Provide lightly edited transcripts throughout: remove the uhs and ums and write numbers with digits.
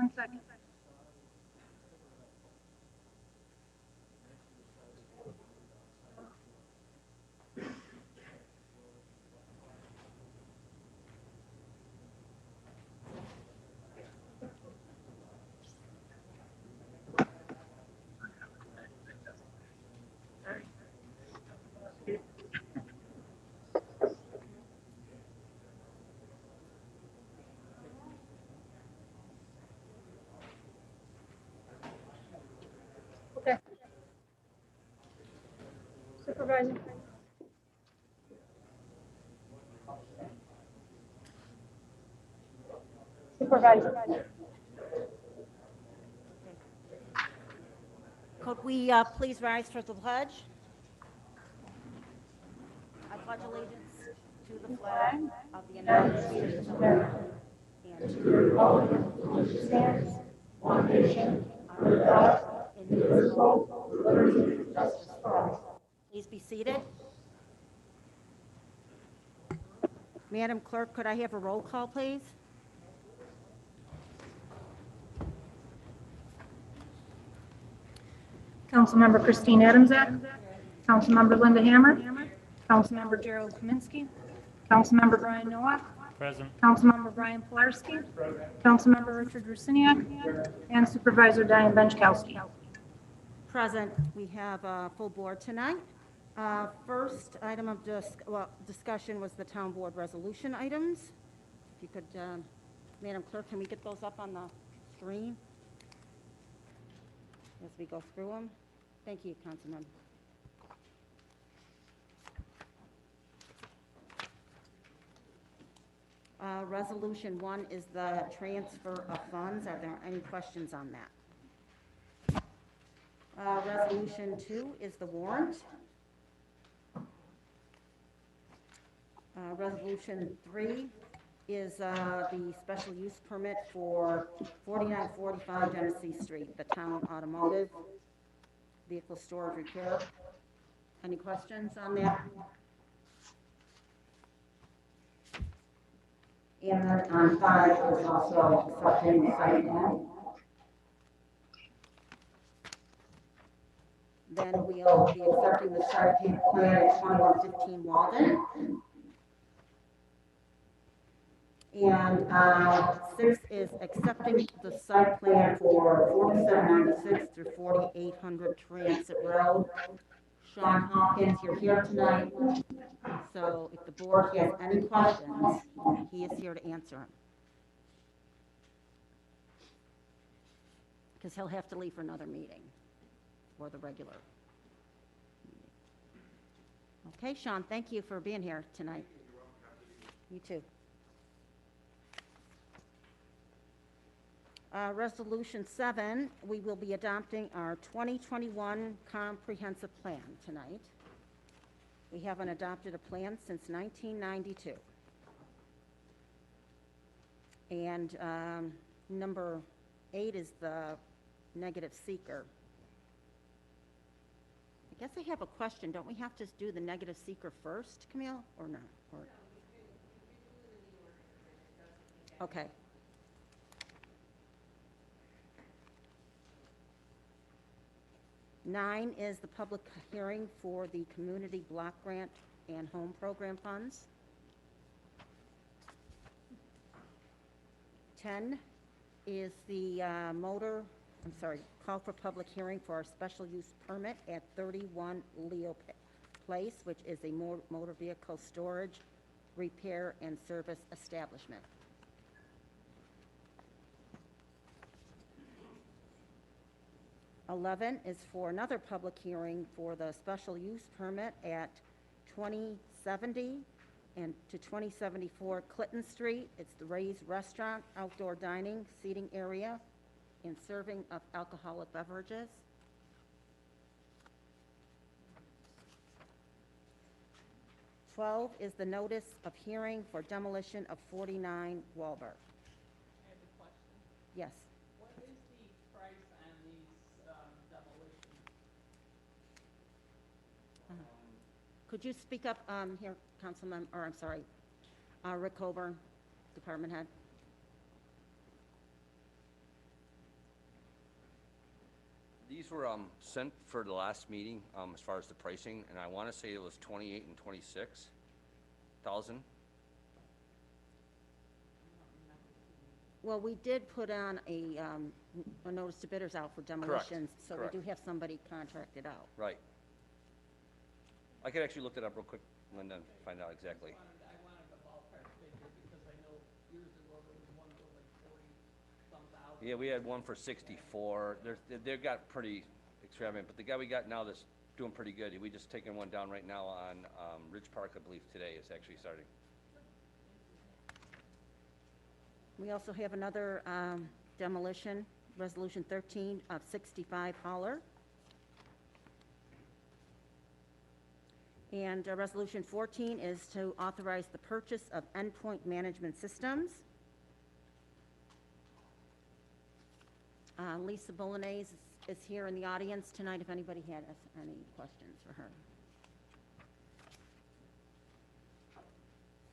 1 second. Okay. Supervisor. Supervisor. Could we please rise for the pledge? I pledge allegiance to the flag of the United States of America and to the republic for which it stands, one nation, under God, indivisible, with liberty and justice for all. Please be seated. Madam Clerk, could I have a roll call, please? Councilmember Christine Adamczak. Councilmember Linda Hammer. Councilmember Gerald Kaminsky. Councilmember Brian Nowak. Present. Councilmember Brian Polarski. Councilmember Richard Rusiniak. And Supervisor Diane Benchkowski. Present. We have a full board tonight. First item of discussion was the town board resolution items. If you could, Madam Clerk, can we get those up on the screen as we go through them? Thank you, Councilmember. Resolution 1 is the transfer of funds. Are there any questions on that? Resolution 2 is the warrant. Resolution 3 is the special use permit for 4945 Genesee Street, the town automotive vehicle storage repair. Any questions on that? And then on 5 is also accepting the site plan. Then we'll be accepting the site plan at 2115 Walden. And 6 is accepting the site plan for 4796 through 4800 Transit Road. Sean Hopkins, you're here tonight, so if the board has any questions, he is here to answer them. Because he'll have to leave for another meeting, or the regular meeting. Okay, Sean, thank you for being here tonight. You too. Resolution 7, we will be adopting our 2021 comprehensive plan tonight. We haven't adopted a plan since 1992. And number 8 is the negative seeker. I guess I have a question. Don't we have to do the negative seeker first, Camille, or no? Or... Okay. Nine is the public hearing for the community block grant and home program funds. 10 is the call for public hearing for our special use permit at 31 Leo Place, which is a motor vehicle storage, repair, and service establishment. '11 is for another public hearing for the special use permit at 2070 and to 2074 Clinton Street. It's the Ray's Restaurant, outdoor dining, seating area, and serving of alcoholic beverages. '12 is the notice of hearing for demolition of 49 Wahlberg. I have a question. Yes. What is the price on these demolitions? Could you speak up here, Councilman, or I'm sorry, Rick Coburn, Department Head? These were sent for the last meeting as far as the pricing, and I want to say it was 28 and 26,000. Well, we did put on a notice to bidders out for demolitions, so we correct. do have somebody contracted out. Right. I could actually look that up real quick, Linda, and find out exactly. I wanted the ballpark figure because I know years ago there was one for like 40-some thousand. Yeah, we had one for 64. They've got pretty extravagant, but the guy we got now that's doing pretty good. We just taken one down right now on Ridge Park, I believe today is actually starting. We also have another demolition, Resolution 13 of 65 Holler. And Resolution 14 is to authorize the purchase of endpoint management systems. Lisa Bolognese is here in the audience tonight if anybody had any questions for her.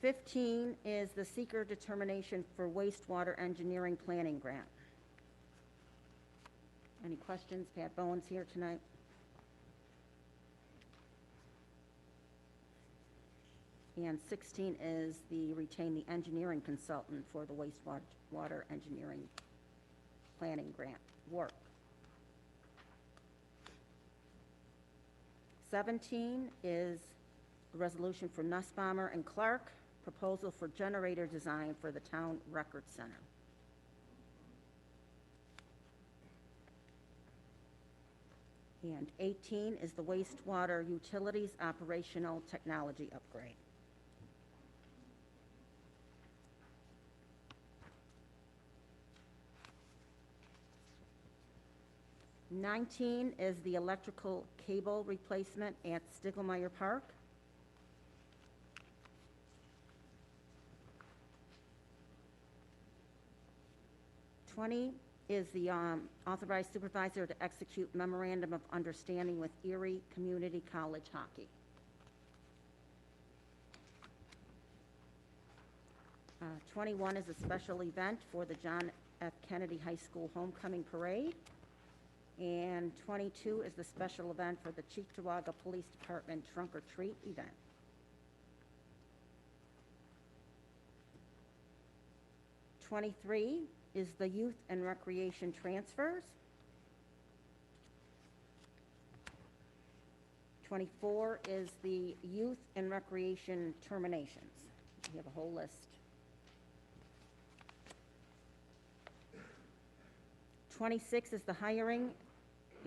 15 is the seeker determination for wastewater engineering planning grant. Any questions? Pat Bowen's here tonight. And 16 is the retain the engineering consultant for the wastewater engineering planning grant work. 17 is a resolution from Nussbaumer and Clark, proposal for generator design for the town record center. And 18 is the wastewater utilities operational technology upgrade. '19 is the electrical cable replacement at Stiglmeyer Park. '20 is the authorized supervisor to execute memorandum of understanding with Erie Community College Hockey. 21 is a special event for the John F. Kennedy High School Homecoming Parade. And 22 is the special event for the Cheektowaga Police Department Trunk or Treat event. '23 is the youth and recreation transfers. 24 is the youth and recreation terminations. We have a whole list. 26 is the hiring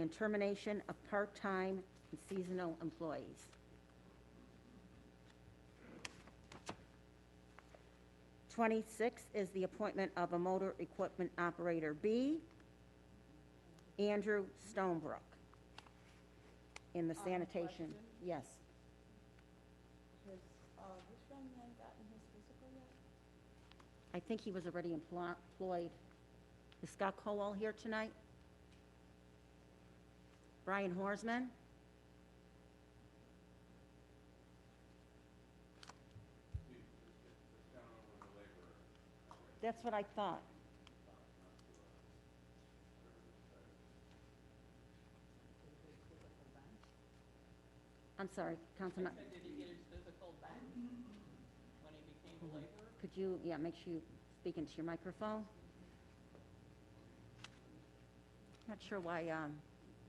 and termination of part-time and seasonal employees. 26 is the appointment of a motor equipment operator B, Andrew Stonebrook, in the sanitation. Question? Yes. Has this young man gotten his physical yet? I think he was already employed. Is Scott Colwell here tonight? Brian Horsman? That's what I thought. I'm sorry, Councilman. Did he get his physical back when he became a laborer? Could you, make sure you speak into your microphone? Not sure why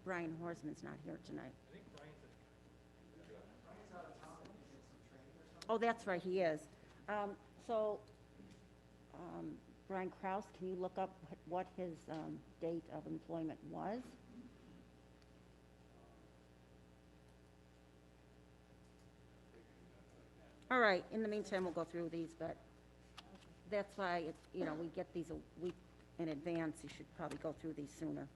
Brian Horsman's not here tonight. Oh, that's right, he is. Brian Kraus, can you look up what his date of employment was? All right, in the meantime, we'll go through these, but that's why, we get these a week in advance. You should probably go through these sooner.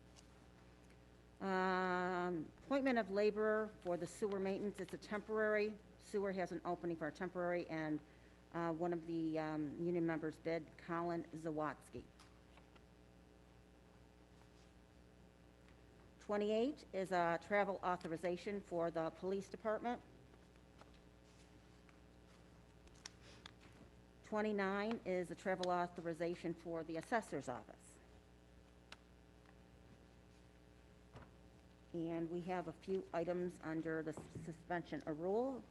Appointment of laborer for the sewer maintenance. It's a temporary. Sewer has an opening for a temporary, and one of the union members bid, Colin Zawatsky. 28 is a travel authorization for the police department. 29 is a travel authorization for the assessor's office. And we have a few items under the suspension of rules.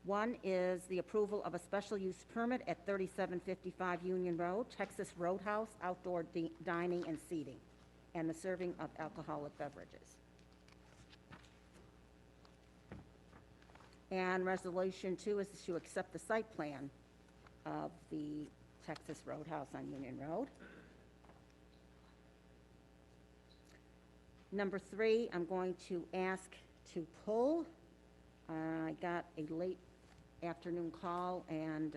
One is the approval of a special use permit at 3755 Union Road, Texas Roadhouse, outdoor dining and seating, and the serving of alcoholic beverages. And resolution 2 is to accept the site plan of the Texas Roadhouse on Union Road. Number 3, I'm going to ask to pull. I got a late afternoon call, and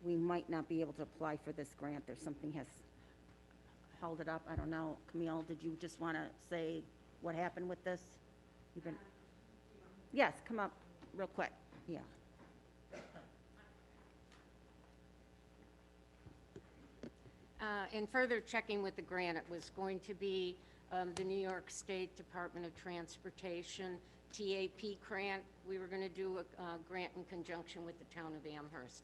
we might not be able to apply for this grant. There's something has held it up. I don't know. Camille, did you just want to say what happened with this? You've been... Yes, come up real quick. Yeah. In further checking with the grant, it was going to be the New York State Department of Transportation TAP grant. We were going to do a grant in conjunction with the town of Amherst.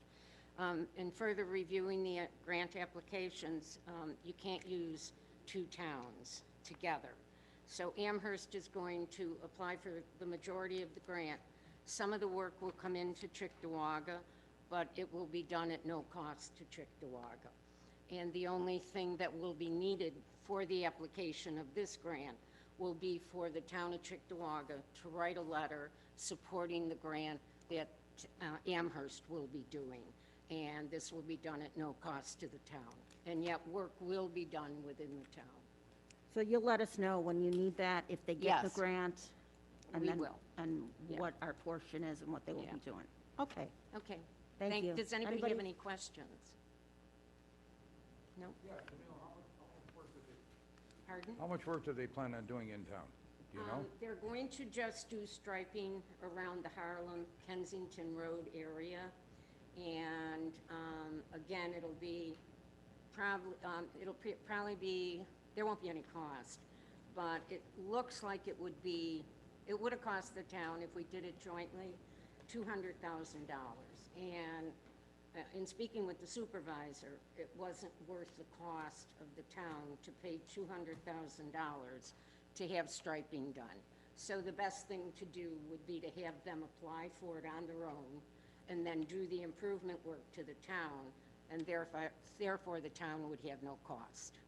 In further reviewing the grant applications, you can't use two towns together. So Amherst is going to apply for the majority of the grant. Some of the work will come into Cheektowaga, but it will be done at no cost to Cheektowaga. And the only thing that will be needed for the application of this grant will be for the town of Cheektowaga to write a letter supporting the grant that Amherst will be doing. And this will be done at no cost to the town. And yet work will be done within the town. So you'll let us know when you need that, if they get the Yes. grant? And We then, will. and Yeah. what our portion is and what they will Yeah. be doing. Okay, Okay. thank you. Does anybody have any questions? No? Pardon? How much work do they plan on doing in town? Do you know? They're going to just do striping around the Harlem, Kensington Road area. And, again, it'll be probably be, there won't be any cost. But it looks like it would have cost the town, if we did it jointly, $200,000. And in speaking with the supervisor, it wasn't worth the cost of the town to pay $200,000 to have striping done. So the best thing to do would be to have them apply for it on their own and then do the improvement work to the town, and therefore the town would have no cost.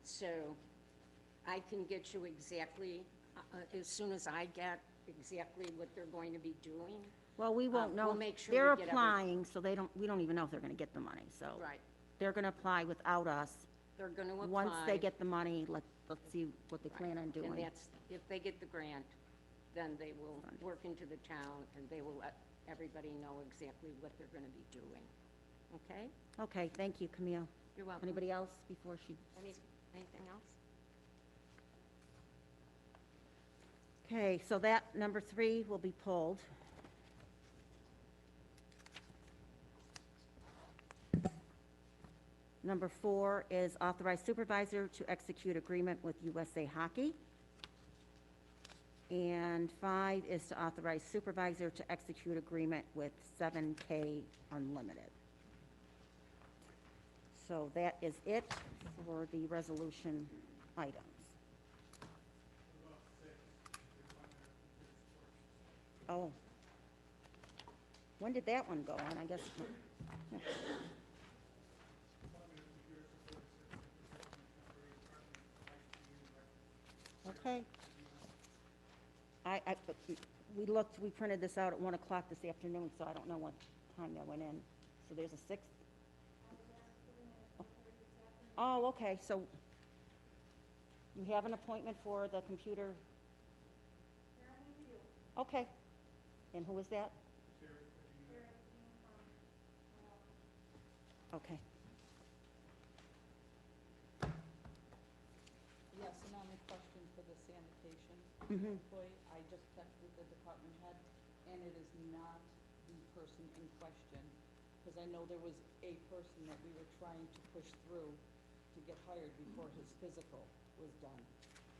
So I can get you exactly, as soon as I get exactly what they're going to be doing. Well, we won't know. We'll make sure They're we get applying, so we don't even know if they're going to get the money, so. Right. They're going to apply without us. They're going to apply. Once they get the money, let's see what they plan on And doing. that's, if they get the grant, then they will work into the town, and they will let everybody know exactly what they're going to be doing. Okay? Okay, thank you, Camille. You're welcome. Anybody else before she? Anything else? Okay, so that number 3 will be pulled. Number 4 is authorize supervisor to execute agreement with USA Hockey. And 5 is to authorize supervisor to execute agreement with 7K Unlimited. So that is it for the resolution items. Oh. When did that one go on? I guess. Okay. We printed this out at 1 o'clock this afternoon, so I don't know what time that went in. So there's a 6th? Oh, okay, so you have an appointment for the computer? Okay. And who is that? Okay. Yes, and on the question for the sanitation Mhm. employee, I just checked with the department head, and it is not the person in question, because I know there was a person that we were trying to push through to get hired before his physical was done.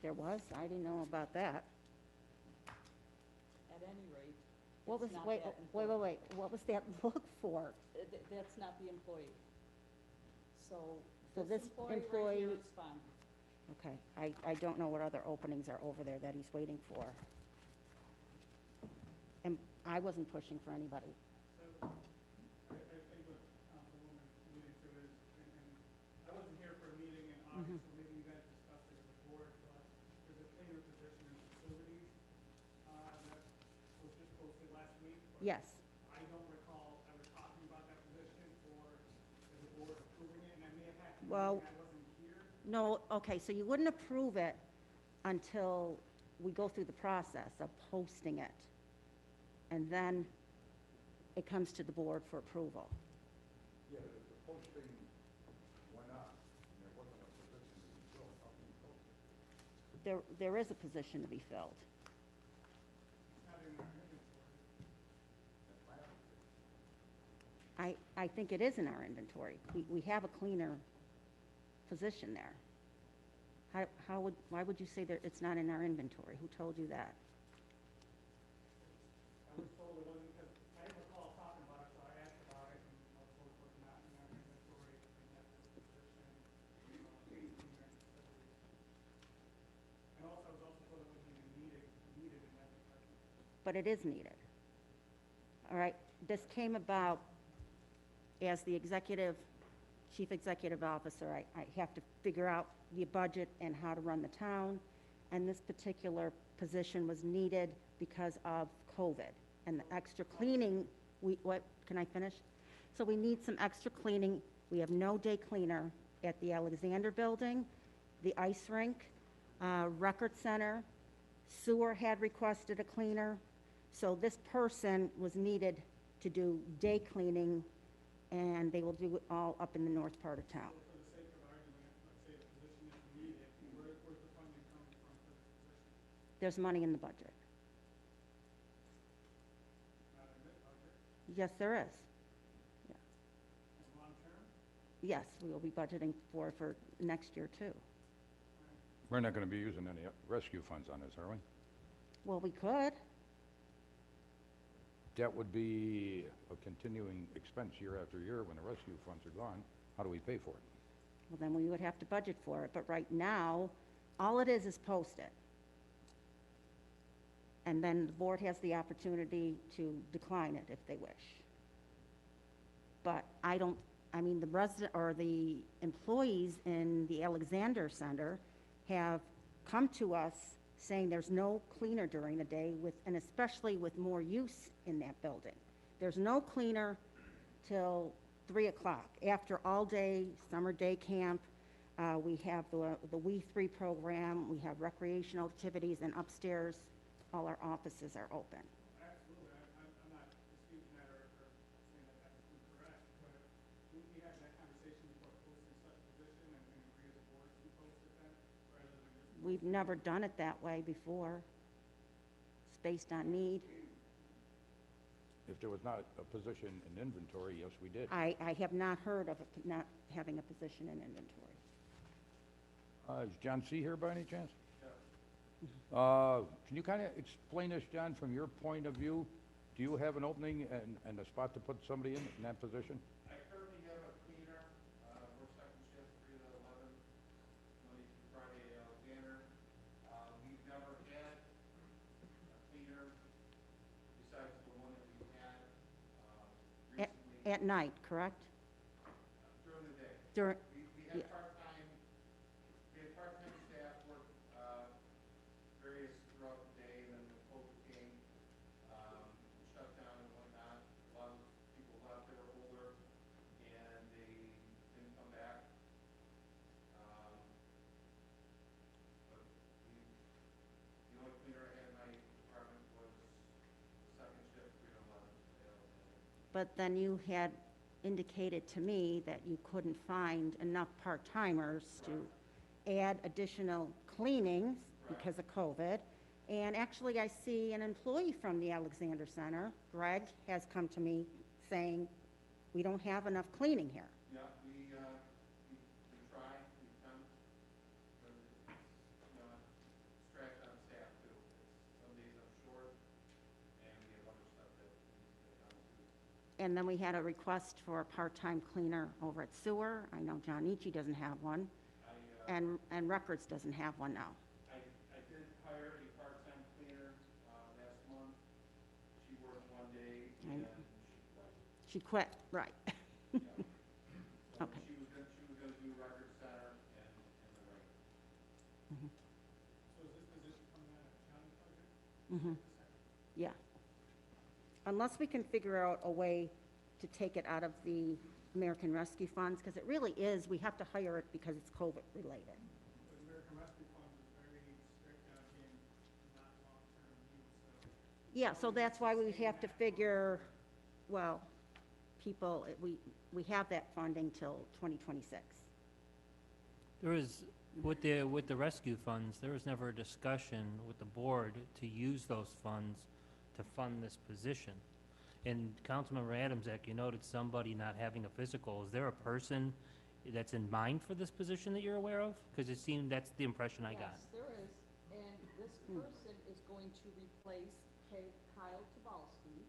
There was? I didn't know about that. At any rate, What was, it's not wait, that wait, employee. wait, what was that look for? That's not the employee. So So this employee right employee, here is fine. okay, I don't know what other openings are over there that he's waiting for. And I wasn't pushing for anybody. So, I think what Councilwoman alluded to is, and I wasn't here for a meeting in August, so maybe you guys discussed it as a board, but there's a cleaner position in facilities, that was just posted last week. But Yes, I don't recall ever talking about that position or as a board approving it, and I may have had to, Well- I wasn't here. no, okay, so you wouldn't approve it until we go through the process of posting it. And then it comes to the board for approval. Yeah, but if the posting went up, and there wasn't a position to be filled, how can you post it? There is a position to be filled. It's not in our inventory. That's my understanding. I think it is in our inventory. We have a cleaner position there. Why would you say that it's not in our inventory? Who told you that? I was told it wasn't, because I didn't recall talking about it, so I asked about it, and I was told it was not in our inventory, and that this position, cleaner facilities. And also, I was also told it wasn't even needed in that department. But it is needed. All right, this came about as the chief executive officer. I have to figure out the budget and how to run the town, and this particular position was needed because of COVID. And the extra cleaning, can I finish? So we need some extra cleaning. We have no day cleaner at the Alexander Building, the ice rink, record center. Sewer had requested a cleaner. So this person was needed to do day cleaning, and they will do it all up in the north part of town. For the sake of argument, let's say the position is needed, where's the funding coming from for this position? There's money in the budget. Not in this budget, Yes, there is. and long-term? Yes, we will be budgeting for next year too. We're not gonna be using any rescue funds on this, are we? Well, we could. That would be a continuing expense year after year when the rescue funds are gone. How do we pay for it? Well, then we would have to budget for it. But right now, all it is post it. And then the board has the opportunity to decline it if they wish. But the resident or the employees in the Alexander Center have come to us saying there's no cleaner during the day and especially with more use in that building. There's no cleaner till 3 o'clock. After all day, summer day camp, we have the We3 program, we have recreational activities, and upstairs, all our offices are open. Absolutely, I'm not disputing that or saying that that's incorrect, but we had that conversation before posting such a position and agree as a board to post it then, rather than just. We've never done it that way before. It's based on need. If there was not a position in inventory, yes, we did. I have not heard of not having a position in inventory. Is John C. here by any chance? Can you kind of explain this, John, from your point of view? Do you have an opening and a spot to put somebody in that position? I currently have a cleaner, works second shift, 3 to 11, Monday through Friday at Alexander. We've never had a cleaner besides the one that we've had, recently, At night, correct? during the day. During, We yeah. had part-time staff work, various throughout the day, and then when COVID came, shut down and whatnot, a lot of people left, they were older, and they didn't come back. But the only cleaner I had in my department was the second shift, 3 to 11. But then you had indicated to me that you couldn't find enough part-timers to add additional cleanings because of COVID. And actually, I see an employee from the Alexander Center, Greg, has come to me saying, we don't have enough cleaning here. Yeah, we try, we come, but it's, stretch on staff too. Some days I'm short, and we have other stuff that needs to come too. And then we had a request for a part-time cleaner over at sewer. I know John Ichi doesn't have one, and Records doesn't have one now. I did hire a part-time cleaner, last month. She worked one day I and know. she quit. She quit, right. Yeah. So Okay. she was gonna do record center and the right. So is this position coming out of county budget? Mm-hmm. Yeah. Unless we can figure out a way to take it out of the American Rescue Funds, because it really is, we have to hire it because it's COVID-related. But American Rescue Fund is very strict on being not long-term use, so. Yeah, so that's why we have to figure, well, people, we have that funding till 2026. There is, with the rescue funds, there was never a discussion with the board to use those funds to fund this position. And Councilmember Adamsek, you noted somebody not having a physical. Is there a person that's in mind for this position that you're aware of? Because it seemed that's the impression I got. Yes, there is, and this person is going to replace Kyle Tabalski.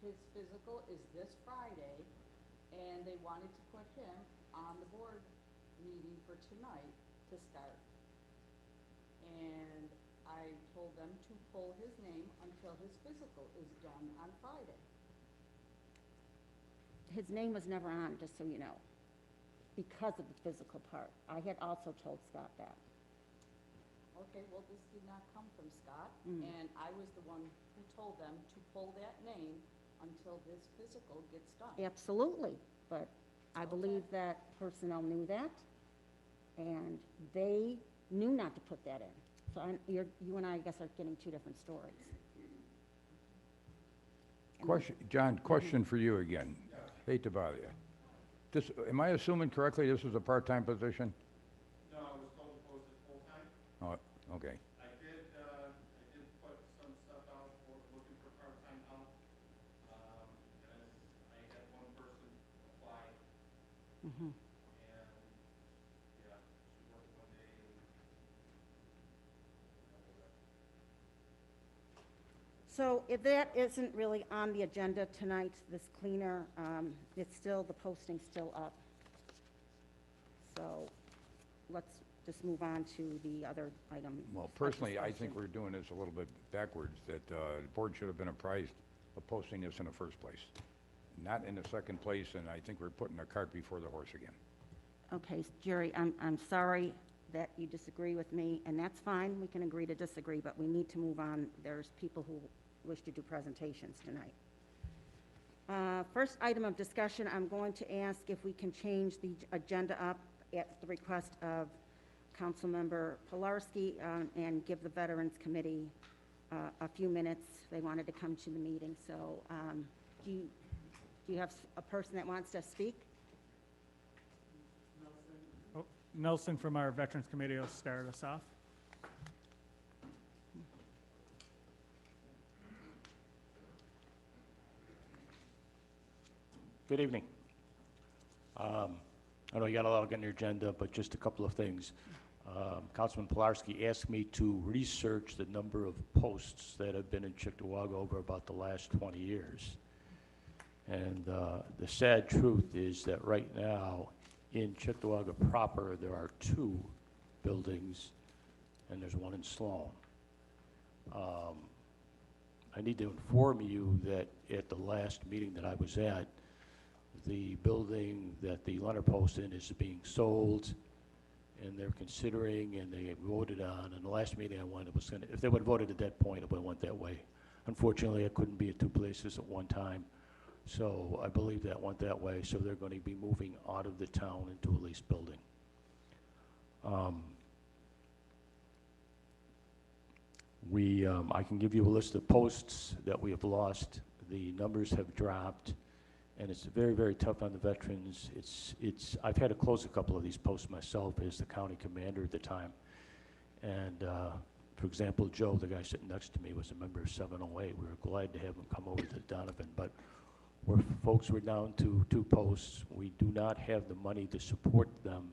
His physical is this Friday, and they wanted to put him on the board meeting for tonight to start. And I told them to pull his name until his physical is done on Friday. His name was never on, just so you know, because of the physical part. I had also told Scott that. Okay, well, this did not come from Scott, Mm. and I was the one who told them to pull that name until this physical gets done. Absolutely, but I believe that personnel knew that, and they knew not to put that in. So you and I guess, are getting two different stories. Question, John, question for you again. Hate to bother you. This, am I assuming correctly this is a part-time position? No, I was told to post it full-time. Oh, okay. I did put some stuff out for looking for part-time help. And I had one person apply, Mhm. and, yeah, she worked one day and. So if that isn't really on the agenda tonight, this cleaner, it's still, the posting's still up. So let's just move on to the other item. Well, personally, I think we're doing this a little bit backwards, that the board should have been apprised of posting this in the first place, not in the second place, and I think we're putting the cart before the horse again. Okay, Jerry, I'm sorry that you disagree with me, and that's fine, we can agree to disagree, but we need to move on. There's people who wish to do presentations tonight. First item of discussion, I'm going to ask if we can change the agenda up at the request of Councilmember Pilarski, and give the Veterans Committee a few minutes. They wanted to come to the meeting, so do you have a person that wants to speak? Nelson from our Veterans Committee will start us off. Good evening. I know you got a lot on your agenda, but just a couple of things. Councilman Pilarski asked me to research the number of posts that have been in Cheektowaga over about the last 20 years. And the sad truth is that right now, in Cheektowaga proper, there are 2 buildings, and there's 1 in Sloan. I need to inform you that at the last meeting that I was at, the building that the Leonard Post in is being sold, and they're considering, and they voted on, and the last meeting I went, it was gonna, if they would have voted at that point, it would have went that way. Unfortunately, I couldn't be at 2 places at one time, so I believe that went that way, so they're going to be moving out of the town into a leased building. I can give you a list of posts that we have lost. The numbers have dropped, and it's very, very tough on the veterans. I've had to close a couple of these posts myself as the county commander at the time. And for example, Joe, the guy sitting next to me, was a member of 708. We were glad to have him come over to Donovan, but folks were down to 2 posts. We do not have the money to support them.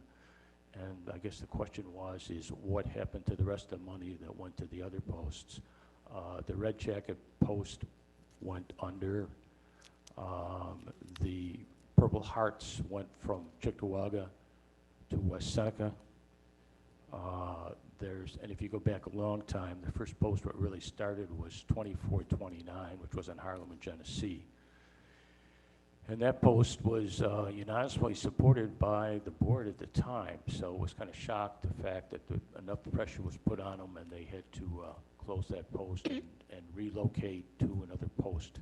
And I guess the question is what happened to the rest of the money that went to the other posts? The Red Jacket post went under. The Purple Hearts went from Chickawaga to West Seneca. And if you go back a long time, the first post where it really started was 2429, which was on Harlem and Genesee. And that post was unanimously supported by the board at the time, so it was kind of shocked the fact that enough pressure was put on them and they had to close that post and relocate to another post.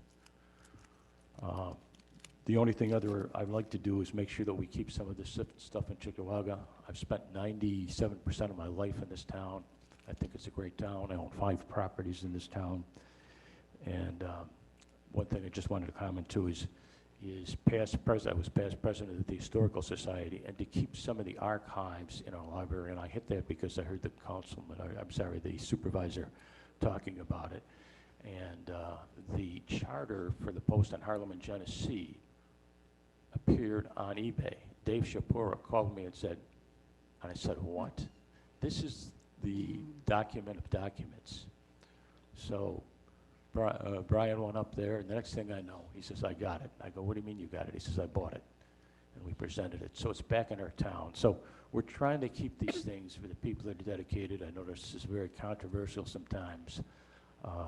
The only thing I'd like to do is make sure that we keep some of this stuff in Chickawaga. I've spent 97% of my life in this town. I think it's a great town. I own 5 properties in this town. And one thing I just wanted to comment too is I was past president of the Historical Society, and to keep some of the archives in our library, and I hit that because I heard the the supervisor talking about it. And the charter for the post on Harlem and Genesee appeared on eBay. Dave Shapura called me and said, and I said, what? This is the document of documents. So Brian went up there, and the next thing I know, he says, I got it. I go, what do you mean you got it? He says, I bought it. And we presented it. So it's back in our town. So we're trying to keep these things for the people that are dedicated. I know this is very controversial sometimes,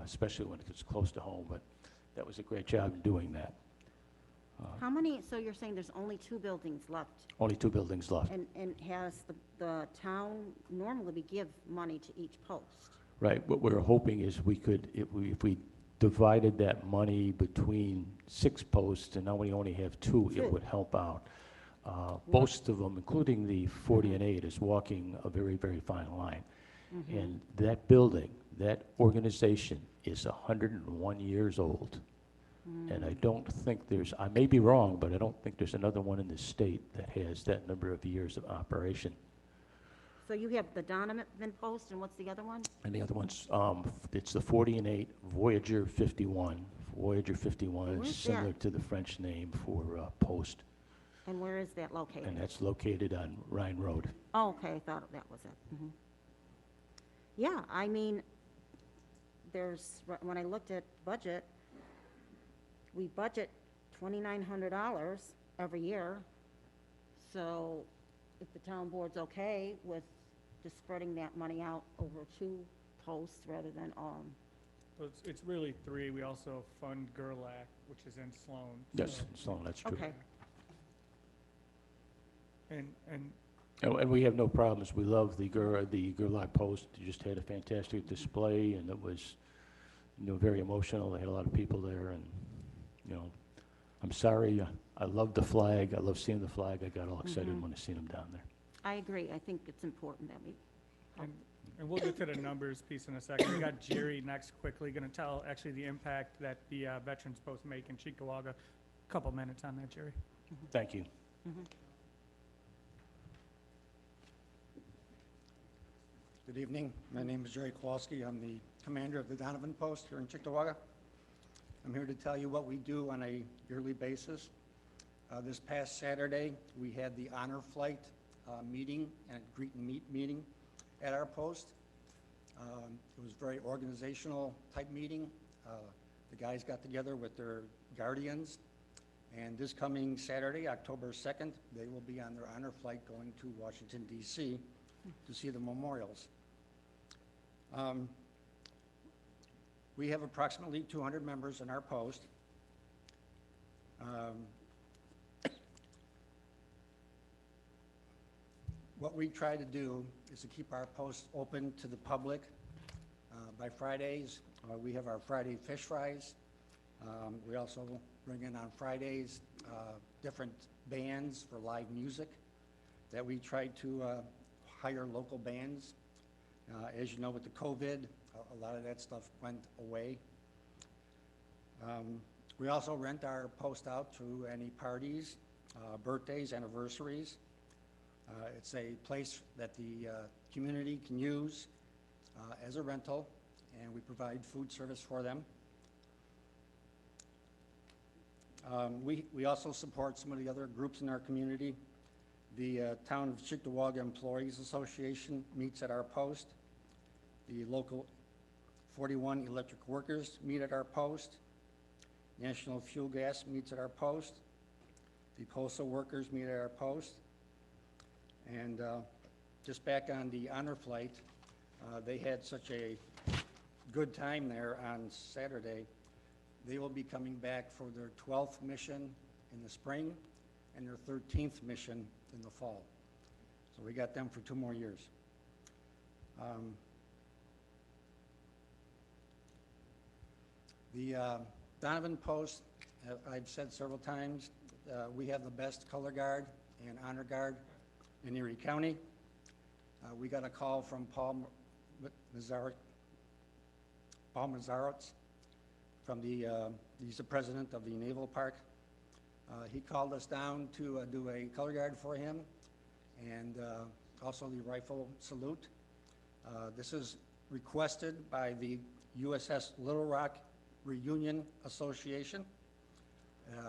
especially when it gets close to home, but that was a great job in doing that. How many, so you're saying there's only 2 buildings left? Only 2 buildings left. And has the town normally give money to each post? Right. What we're hoping is we could, if we divided that money between 6 posts, and now we only have 2, it would help out. Most of them, including the 40 and 8, is walking a very, very fine line. And that building, that organization is 101 years old. And I don't think I may be wrong, but I don't think there's another one in the state that has that number of years of operation. So you have the Donovan post, and what's the other one? And the other one's, it's the 40 and 8, Voyager 51. Voyager 51 Where's is similar that? to the French name for post. And where is that located? And that's located on Rhine Road. Oh, okay, I thought that was it. Yeah, I mean, when I looked at budget, we budget $2,900 every year. So if the town board's okay with just spreading that money out over 2 posts rather than So it's really 3. We also fund Gerlach, which is in Sloan. Yes, Sloan, that's true. okay. And we have no problems. We love the Gerlach Post. They just had a fantastic display, and it was, very emotional. They had a lot of people there, and, I'm sorry. I love the flag. I love seeing the flag. I got all excited when I seen them down there. I agree. I think it's important that we, And we'll get to the numbers piece in a second. We got Jerry next quickly, going to tell actually the impact that the Veterans Post make in Chickawaga. Couple minutes on that, Jerry. Thank you. Good evening. My name is Jerry Kowalski. I'm the commander of the Donovan Post here in Chickawaga. I'm here to tell you what we do on a yearly basis. This past Saturday, we had the honor flight meeting and greet and meet meeting at our post. It was a very organizational type meeting. The guys got together with their guardians, and this coming Saturday, October 2nd, they will be on their honor flight going to Washington, D.C. to see the memorials. We have approximately 200 members in our post. What we try to do is to keep our posts open to the public. By Fridays, we have our Friday fish fries. We also bring in on Fridays different bands for live music that we try to hire local bands. As you know, with the COVID, a lot of that stuff went away. We also rent our post out to any parties, birthdays, anniversaries. It's a place that the community can use as a rental, and we provide food service for them. We also support some of the other groups in our community. The Town of Chickawaga Employees Association meets at our post. The local 41 electric workers meet at our post. National Fuel Gas meets at our post. The postal workers meet at our post. And just back on the honor flight, they had such a good time there on Saturday. They will be coming back for their 12th mission in the spring and their 13th mission in the fall. So we got them for 2 more years. The Donovan Post, I've said several times, we have the best color guard and honor guard in Erie County. We got a call from Paul Mazaritz from he's the president of the Naval Park. He called us down to do a color guard for him and also the rifle salute. This is requested by the USS Little Rock Reunion Association.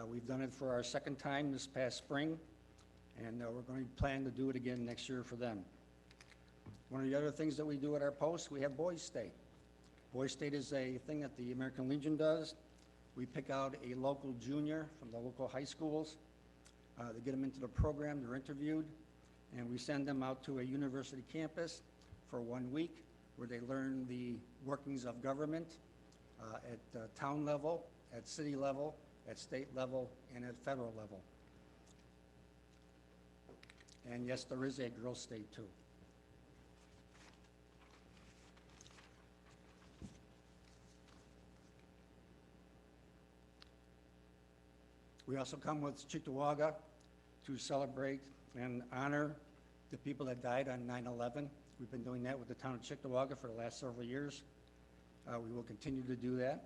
We've done it for our 2nd time this past spring, and we're going to plan to do it again next year for them. One of the other things that we do at our post, we have Boys State. Boys State is a thing that the American Legion does. We pick out a local junior from the local high schools. They get them into the program, they're interviewed, and we send them out to a university campus for 1 week where they learn the workings of government at town level, at city level, at state level, and at federal level. And yes, there is a girls' state too. We also come with Cheektowaga to celebrate and honor the people that died on 9/11. We've been doing that with the town of Cheektowaga for the last several years. We will continue to do that.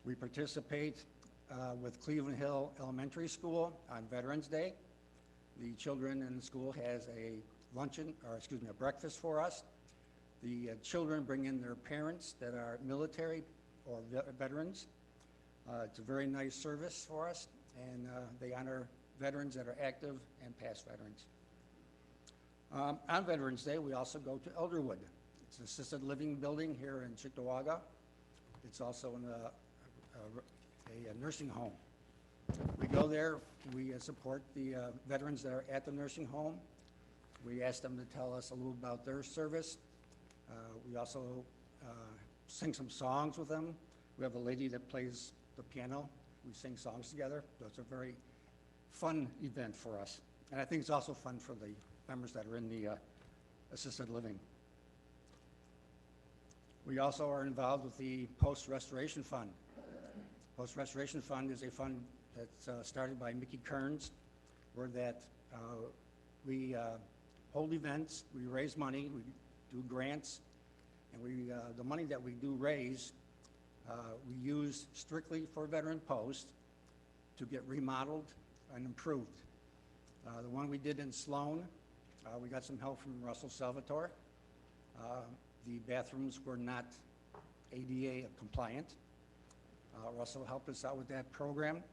We participate with Cleveland Hill Elementary School on Veterans Day. The children in the school has a a breakfast for us. The children bring in their parents that are military or veterans. It's a very nice service for us, and they honor veterans that are active and past veterans. On Veterans Day, we also go to Elderwood. It's an assisted living building here in Cheektowaga. It's also in a nursing home. We go there, we support the veterans that are at the nursing home. We ask them to tell us a little about their service. We also sing some songs with them. We have a lady that plays the piano. We sing songs together. So it's a very fun event for us. And I think it's also fun for the members that are in the assisted living. We also are involved with the Post-Restoration Fund. Post-Restoration Fund is a fund that's started by Mickey Kearns, where that we hold events, we raise money, we do grants, and the money that we do raise, we use strictly for veteran posts to get remodeled and improved. The one we did in Sloan, we got some help from Russell Salvatore. The bathrooms were not ADA compliant. Russell helped us out with that program.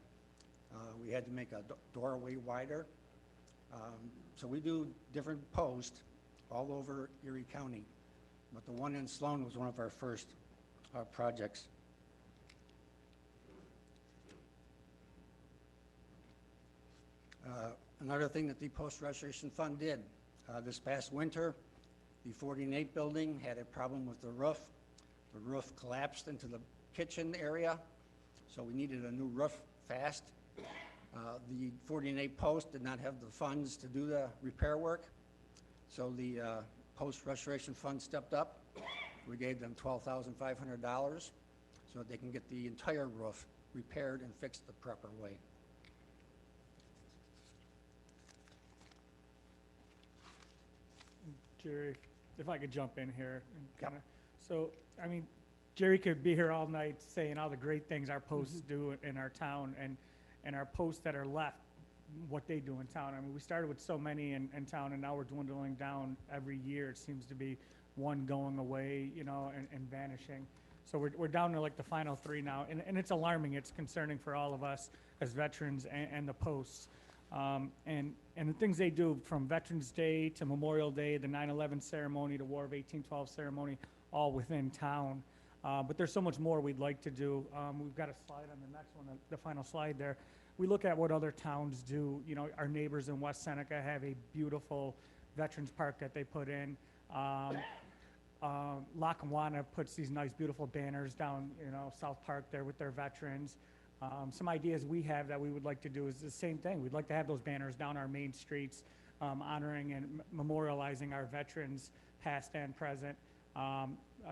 We had to make a doorway wider. So we do different posts all over Erie County, but the one in Sloan was one of our first projects. Another thing that the Post-Restoration Fund did, this past winter, the 48 building had a problem with the roof. The roof collapsed into the kitchen area, so we needed a new roof fast. The 48 Post did not have the funds to do the repair work, so the Post-Restoration Fund stepped up. We gave them $12,500 so that they can get the entire roof repaired and fixed the proper way. Jerry, if I could jump in here. So, I mean, Jerry could be here all night saying all the great things our posts do in our town and our posts that are left, what they do in town. I mean, we started with so many in town, and now we're dwindling down every year. It seems to be one going away, you know, and vanishing. So we're down to like the final 3 now, and it's alarming. It's concerning for all of us as veterans and the posts. And the things they do from Veterans Day to Memorial Day, the 9/11 ceremony, the War of 1812 ceremony, all within town. But there's so much more we'd like to do. We've got a slide on the next one, the final slide there. We look at what other towns do. You know, our neighbors in West Seneca have a beautiful Veterans Park that they put in. Lackawanna puts these nice, beautiful banners down, you know, South Park there with their veterans. Some ideas we have that we would like to do is the same thing. We'd like to have those banners down our main streets, honoring and memorializing our veterans, past and present.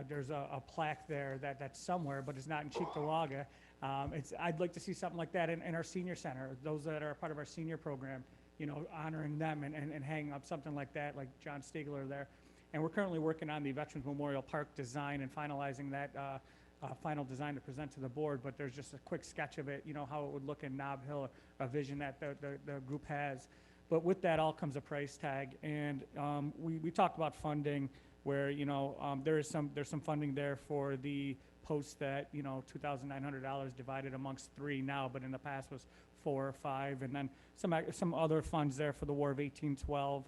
There's a plaque there that's somewhere, but it's not in Cheektowaga. I'd like to see something like that in our senior center, those that are part of our senior program, you know, honoring them and hanging up something like that, like John Stigler there. And we're currently working on the Veterans Memorial Park design and finalizing that final design to present to the board, but there's just a quick sketch of it, you know, how it would look in Nob Hill, a vision that the group has. But with that all comes a price tag, and we talked about funding where, you know, there's some funding there for the posts that, you know, $2,900 divided amongst 3 now, but in the past was 4 or 5, and then some other funds there for the War of 1812.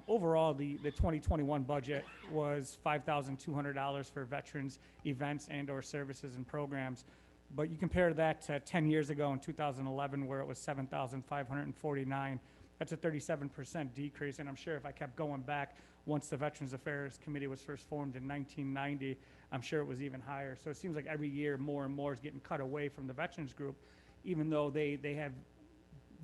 Overall, the 2021 budget was $5,200 for veterans events and or services and programs. But you compare that to 10 years ago in 2011 where it was $7,549. That's a 37% decrease, and I'm sure if I kept going back, once the Veterans Affairs Committee was first formed in 1990, I'm sure it was even higher. So it seems like every year more and more is getting cut away from the Veterans Group, even though they have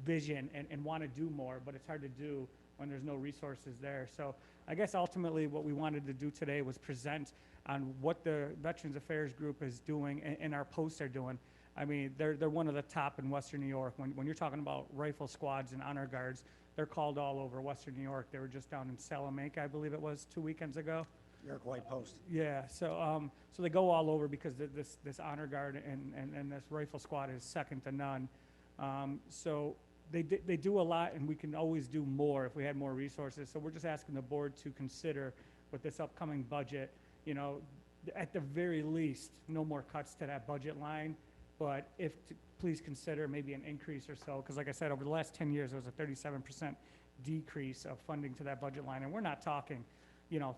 vision and want to do more, but it's hard to do when there's no resources there. So I guess ultimately what we wanted to do today was present on what the Veterans Affairs Group is doing and our posts are doing. I mean, they're one of the top in Western New York. When you're talking about rifle squads and honor guards, they're called all over Western New York. They were just down in Salamanca, I believe it was 2 weekends ago. Iroquois Post. Yeah, so so they go all over because this honor guard and this rifle squad is second to none. So they do a lot, and we can always do more if we had more resources. So we're just asking the board to consider with this upcoming budget, you know, at the very least, no more cuts to that budget line. But please consider maybe an increase or so, because like I said, over the last 10 years, there was a 37% decrease of funding to that budget line. And we're not talking, you know,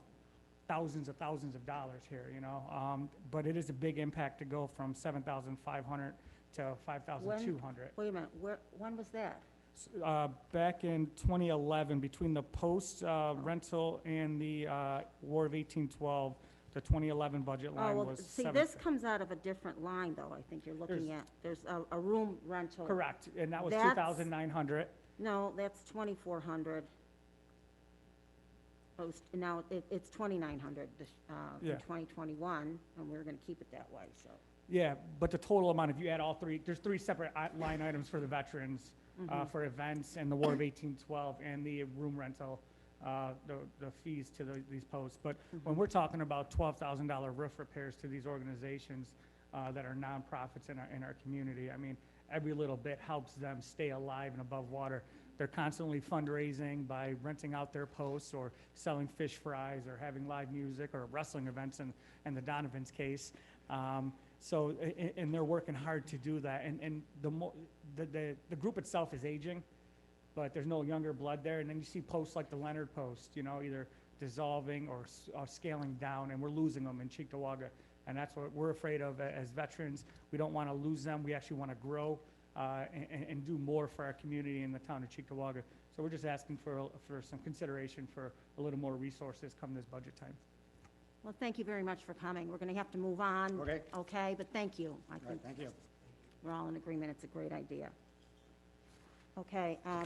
thousands of dollars here, you know. But it is a big impact to go from 7,500 to 5,200. Wait a minute, when was that? Back in 2011, between the post rental and the War of 1812, the 2011 budget line was see, this comes out of a different line, though, I think you're looking at. There's a room rental. Correct, and that was That's- 2,900. No, that's 2,400. Now, it's 2,900 Yeah. in 2021, and we're gonna keep it that way, so. Yeah, but the total amount, if you add all 3, there's 3 separate line items for the veterans, for events and the War of 1812 and the room rental, the fees to these posts. But when we're talking about $12,000 roof repairs to these organizations that are nonprofits in our community, I mean, every little bit helps them stay alive and above water. They're constantly fundraising by renting out their posts or selling fish fries or having live music or wrestling events in the Donovan's case. So, and they're working hard to do that. And the group itself is aging, but there's no younger blood there. And then you see posts like the Leonard Post, you know, either dissolving or scaling down, and we're losing them in Cheektowaga. And that's what we're afraid of as veterans. We don't want to lose them. We actually want to grow and do more for our community in the town of Cheektowaga. So we're just asking for some consideration for a little more resources come this budget time. Well, thank you very much for coming. We're gonna have to move on. Okay. Okay, but thank you. I All right, think thank you. we're all in agreement, it's a great idea. Okay, I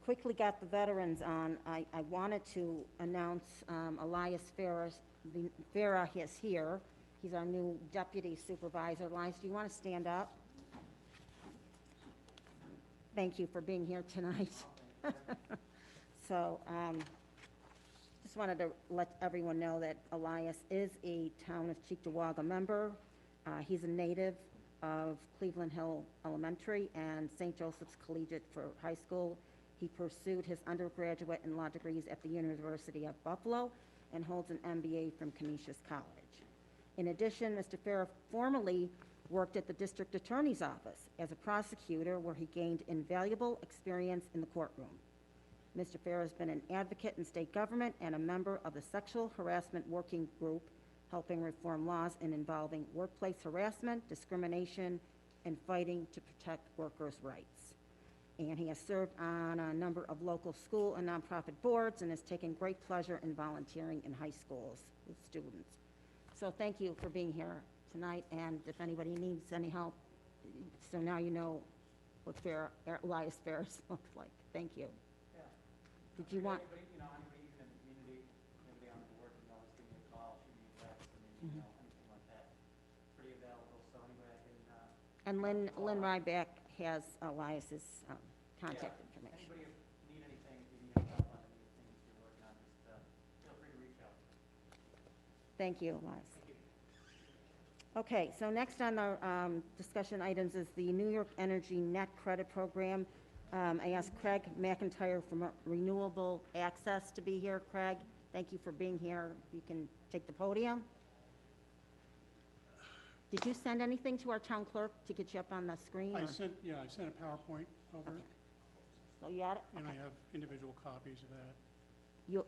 quickly got the veterans on. I wanted to announce Elias Farah is here. He's our new deputy supervisor. Elias, do you want to stand up? Thank you for being here tonight. So, just wanted to let everyone know that Elias is a Town of Cheektowaga member. He's a native of Cleveland Hill Elementary and St. Joseph's Collegiate for high school. He pursued his undergraduate and law degrees at the University of Buffalo and holds an MBA from Canisius College. In addition, Mr. Farah formerly worked at the District Attorney's Office as a prosecutor, where he gained invaluable experience in the courtroom. Mr. Farah has been an advocate in state government and a member of the Sexual Harassment Working Group helping reform laws and involving workplace harassment, discrimination, and fighting to protect workers' rights. And he has served on a number of local school and nonprofit boards and has taken great pleasure in volunteering in high schools with students. So thank you for being here tonight, and if anybody needs any help, so now you know what Elias Ferris looks like. Thank you. Yeah. Did you want? Anybody, anybody in the community, anybody on the board, always give me a call, shoot me a text, anything like that. Pretty available, so anybody I can, And Lynn Ryback has Elias's contact information. anybody need anything, if you need help on any of the things you're working on, just feel free to reach out. Thank you, Elias. Okay, so next on the discussion items is the New York Energy Net Credit Program. I asked Craig McIntyre from Renewable Access to be here. Craig, thank you for being here. You can take the podium. Did you send anything to our town clerk to get you up on the screen? I or- sent a PowerPoint over, Okay. So you got it? and I Okay. have individual copies of that.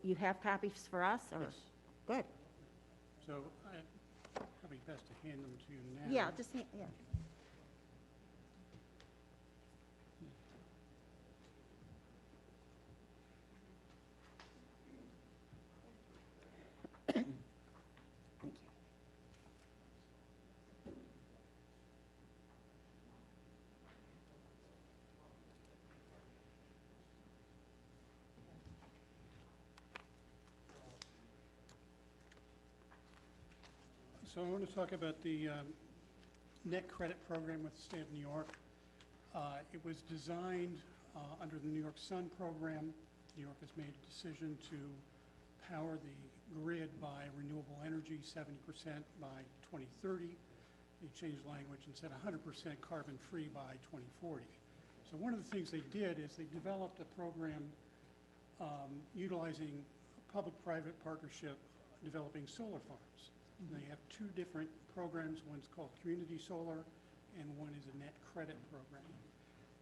You have copies for us, or? Yes. Good. So probably best to hand them to you now. Yeah, just, yeah. Thank you. So I want to talk about the net credit program with the state of New York. It was designed under the New York Sun program. New York has made a decision to power the grid by renewable energy, 70% by 2030. They changed language and said 100% carbon-free by 2040. So one of the things they did is they developed a program utilizing a public-private partnership developing solar farms. They have two different programs. One's called Community Solar, and one is a net credit program.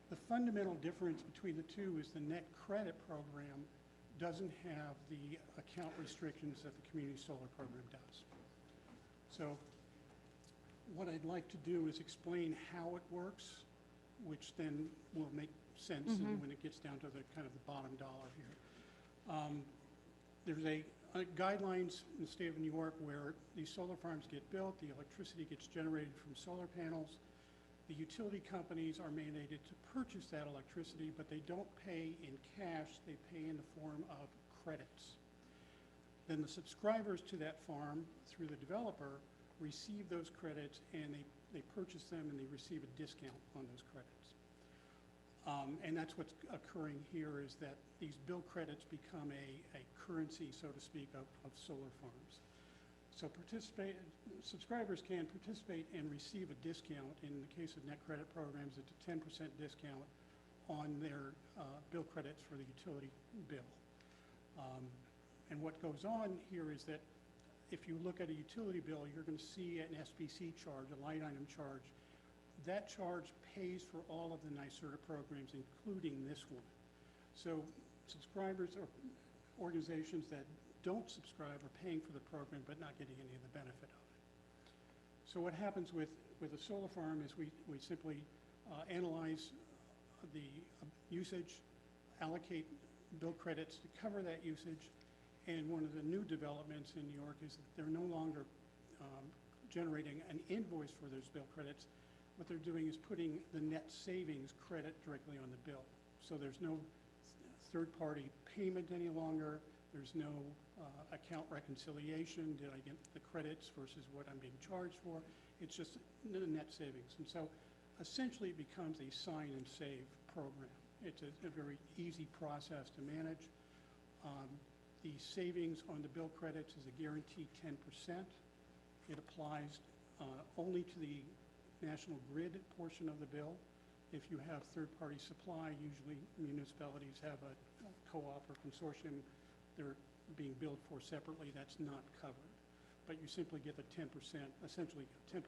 The fundamental difference between the two is the net credit program doesn't have the account restrictions that the Community Solar program does. So what I'd like to do is explain how it works, which then will make sense when it gets down to the kind of the bottom dollar here. There's guidelines in the state of New York where these solar farms get built, the electricity gets generated from solar panels. The utility companies are mandated to purchase that electricity, but they don't pay in cash, they pay in the form of credits. Then the subscribers to that farm, through the developer, receive those credits and they purchase them and they receive a discount on those credits. And that's what's occurring here, is that these bill credits become a currency, so to speak, of solar farms. So subscribers can participate and receive a discount. In the case of net credit programs, it's a 10% discount on their bill credits for the utility bill. And what goes on here is that if you look at a utility bill, you're going to see an SBC charge, a line item charge. That charge pays for all of the NYSERDA programs, including this one. So subscribers or organizations that don't subscribe are paying for the program but not getting any of the benefit of it. So what happens with a solar farm is we simply analyze the usage, allocate bill credits to cover that usage, and one of the new developments in New York is that they're no longer generating an invoice for those bill credits. What they're doing is putting the net savings credit directly on the bill. So there's no third-party payment any longer. There's no account reconciliation. Did I get the credits versus what I'm being charged for? It's just the net savings. And so essentially it becomes a sign and save program. It's a very easy process to manage. The savings on the bill credits is a guaranteed 10%. It applies only to the national grid portion of the bill. If you have third-party supply, usually municipalities have a co-op or consortium, they're being billed for separately, that's not covered. But you simply get a 10%, essentially a 10%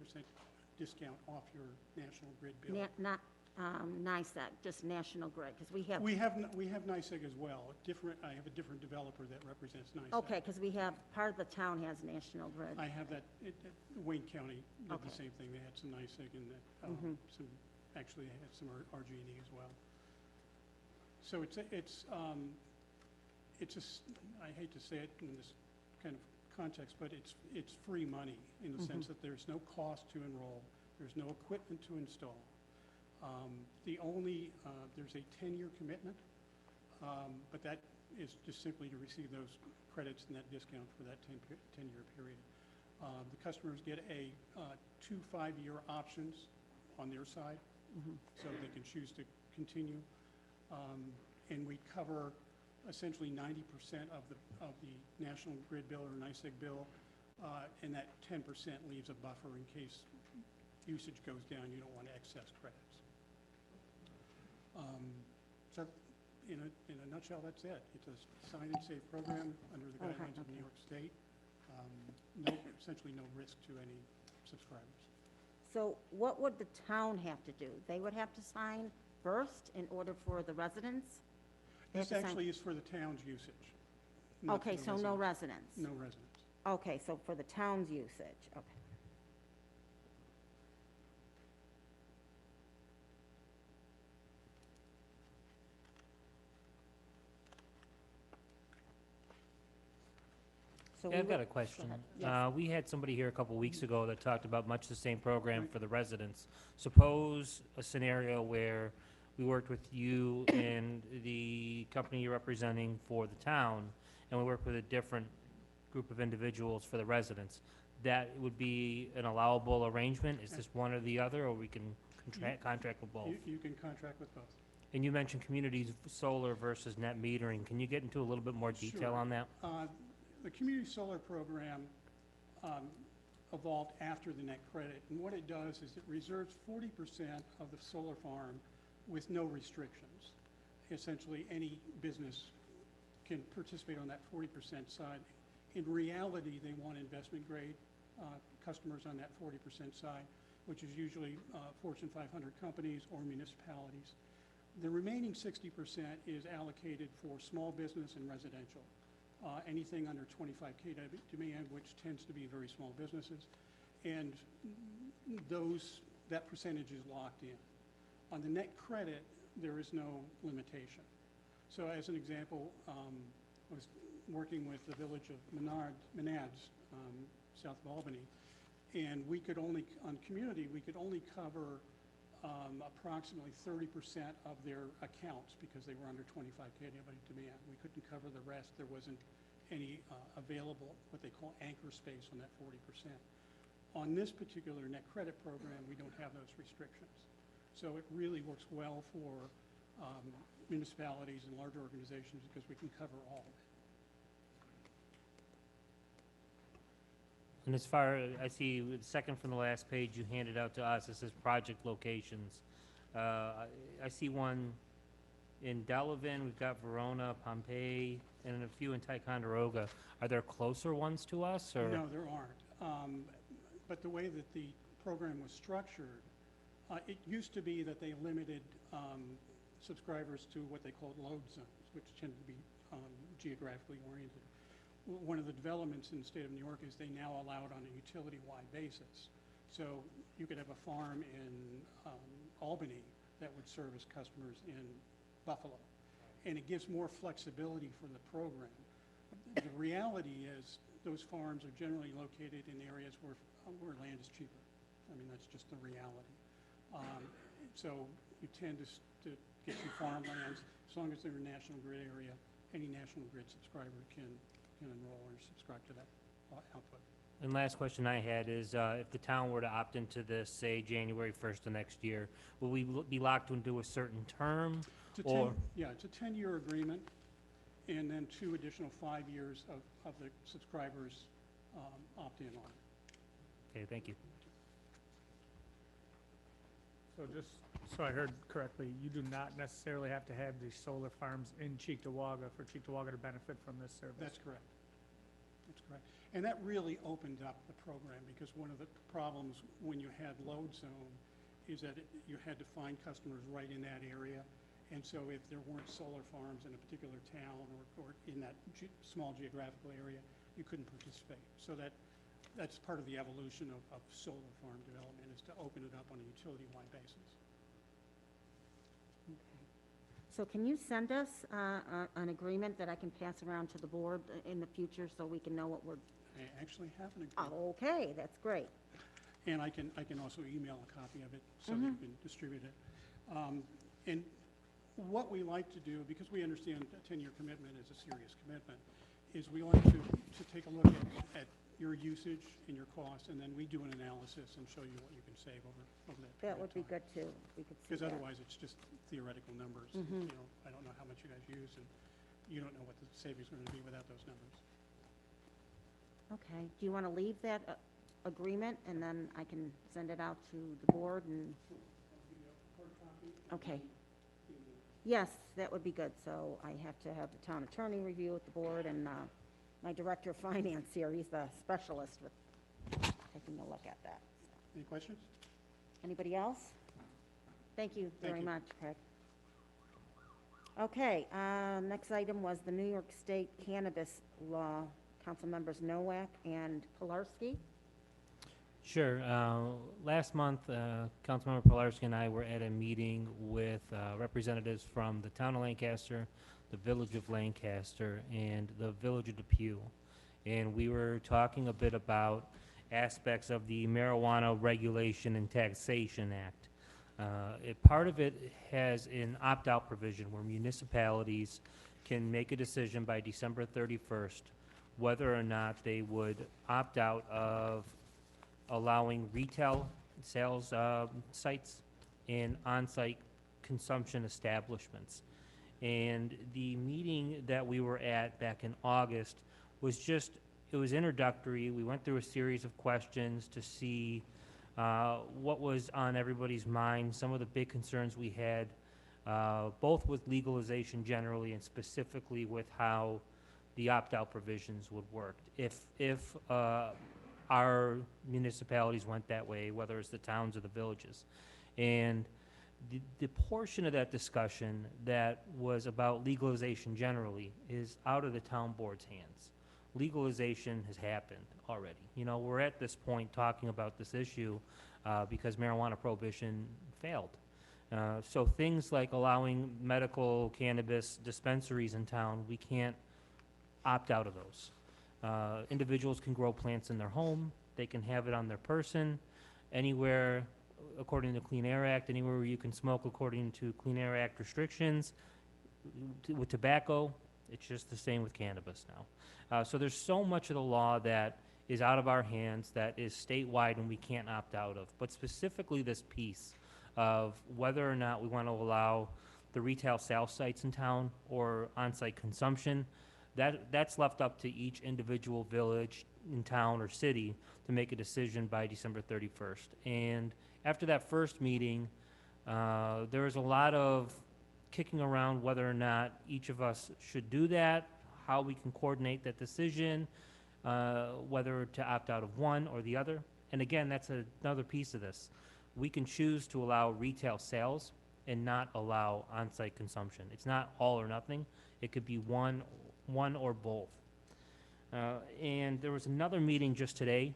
discount off your national grid bill. Not NICEAG, just National Grid? Because we have, We have NICEAG as well, I have a different developer that represents NICEAG. okay, because we have, part of the town has National Grid. I have that, Wayne County did Okay. the same thing, they had some NICEAG and that, actually they had some RG&E as well. So I hate to say it in this kind of context, but it's free money in the sense that there's no cost to enroll, there's no equipment to install. There's a 10-year commitment, but that is just simply to receive those credits and that discount for that 10-year period. The customers get 2 5-year options on their side, so they can choose to continue. And we cover essentially 90% of the National Grid bill or NICEAG bill, and that 10% leaves a buffer in case usage goes down, you don't want excess credits. So in a nutshell, that's it. It's a sign and save program under the guidelines of New York State. Essentially no risk to any subscribers. So what would the town have to do? They would have to sign first in order for the residents? They have This to sign- actually is for the town's usage. not for Okay, the so no residents. residents? No residents. Okay, so for the town's usage, okay. So Yeah, we I've got would- a question. ahead. Yes. We had somebody here a couple weeks ago that talked about much the same program for the residents. Suppose a scenario where we worked with you and the company you're representing for the town, and we worked with a different group of individuals for the residents. That would be an allowable arrangement? Is this one or the other, or we can contract with both? You can contract with both. And you mentioned community solar versus net metering. Can you get into a little bit more detail Sure. on that? The community solar program evolved after the net credit, and what it does is it reserves 40% of the solar farm with no restrictions. Essentially, any business can participate on that 40% side. In reality, they want investment-grade customers on that 40% side, which is usually Fortune 500 companies or municipalities. The remaining 60% is allocated for small business and residential. Anything under 25K demand, which tends to be very small businesses, and that percentage is locked in. On the net credit, there is no limitation. So as an example, I was working with the village of Menads, south of Albany, and we could only, on community, we could only cover approximately 30% of their accounts because they were under 25K demand. We couldn't cover the rest. There wasn't any available, what they call anchor space on that 40%. On this particular net credit program, we don't have those restrictions. So it really works well for municipalities and larger organizations because we can cover all of it. And as far, I see, the second from the last page you handed out to us, it says project locations. I see one in Delavan, we've got Verona, Pompeii, and a few in Ticonderoga. Are there closer ones to us, or? No, there aren't. But the way that the program was structured, it used to be that they limited subscribers to what they called load zones, which tended to be geographically oriented. One of the developments in the state of New York is they now allow it on a utility-wide basis. So you could have a farm in Albany that would service customers in Buffalo. And it gives more flexibility for the program. The reality is those farms are generally located in areas where land is cheaper. I mean, that's just the reality. So you tend to get some farmlands, as long as they're in a National Grid area, any National Grid subscriber can enroll or subscribe to that output. And last question I had is, if the town were to opt into this, say, January 1st of next year, will we be locked into a certain term? It's a 10-year agreement, and then 2 additional 5 years of the subscribers opt in on it. Okay, thank you. So just so I heard correctly, you do not necessarily have to have these solar farms in Cheektowaga for Cheektowaga to benefit from this service? That's correct. That's correct. And that really opened up the program, because one of the problems when you had load zone is that you had to find customers right in that area. And so if there weren't solar farms in a particular town or in that small geographical area, you couldn't participate. So that's part of the evolution of solar farm development, is to open it up on a utility-wide basis. So can you send us an agreement that I can pass around to the board in the future so we can know what we're... I actually have an agreement. Oh, okay, that's great. And I can also email a copy of it so that you can distribute it. And what we like to do, because we understand a 10-year commitment is a serious commitment, is we like to take a look at your usage and your costs, and then we do an analysis and show you what you can save over that period That would of be time. good too. We could see Because that. otherwise, it's just theoretical numbers. You know, I don't know how much you guys use, and you don't know what the savings are going to be without those numbers. Okay, do you want to leave that agreement, and then I can send it out to the board and... Okay. Yes, that would be good. So I have to have the town attorney review with the board, and my director of finance here, he's the specialist with taking a look at that. Any questions? Anybody else? Thank you Thank very you. much, Craig. Okay, next item was the New York State cannabis law. Council members Nowak and Pilarski. Sure. Last month, Councilmember Pilarski and I were at a meeting with representatives from the town of Lancaster, the village of Lancaster, and the village of Depew. And we were talking a bit about aspects of the Marijuana Regulation and Taxation Act. Part of it has an opt-out provision where municipalities can make a decision by December 31st whether or not they would opt out of allowing retail sales sites and on-site consumption establishments. And the meeting that we were at back in August was it was introductory. We went through a series of questions to see what was on everybody's mind, some of the big concerns we had, both with legalization generally and specifically with how the opt-out provisions would work. If our municipalities went that way, whether it's the towns or the villages. And the portion of that discussion that was about legalization generally is out of the town board's hands. Legalization has happened already. You know, we're at this point talking about this issue because marijuana prohibition failed. So things like allowing medical cannabis dispensaries in town, we can't opt out of those. Individuals can grow plants in their home. They can have it on their person. Anywhere, according to the Clean Air Act, anywhere where you can smoke according to Clean Air Act restrictions. With tobacco, it's just the same with cannabis now. So there's so much of the law that is out of our hands that is statewide and we can't opt out of. But specifically this piece of whether or not we want to allow the retail sales sites in town or on-site consumption, that's left up to each individual village in town or city to make a decision by December 31st. And after that first meeting, there was a lot of kicking around whether or not each of us should do that, how we can coordinate that decision, whether to opt out of one or the other. And again, that's another piece of this. We can choose to allow retail sales and not allow on-site consumption. It's not all or nothing. It could be one or both. And there was another meeting just today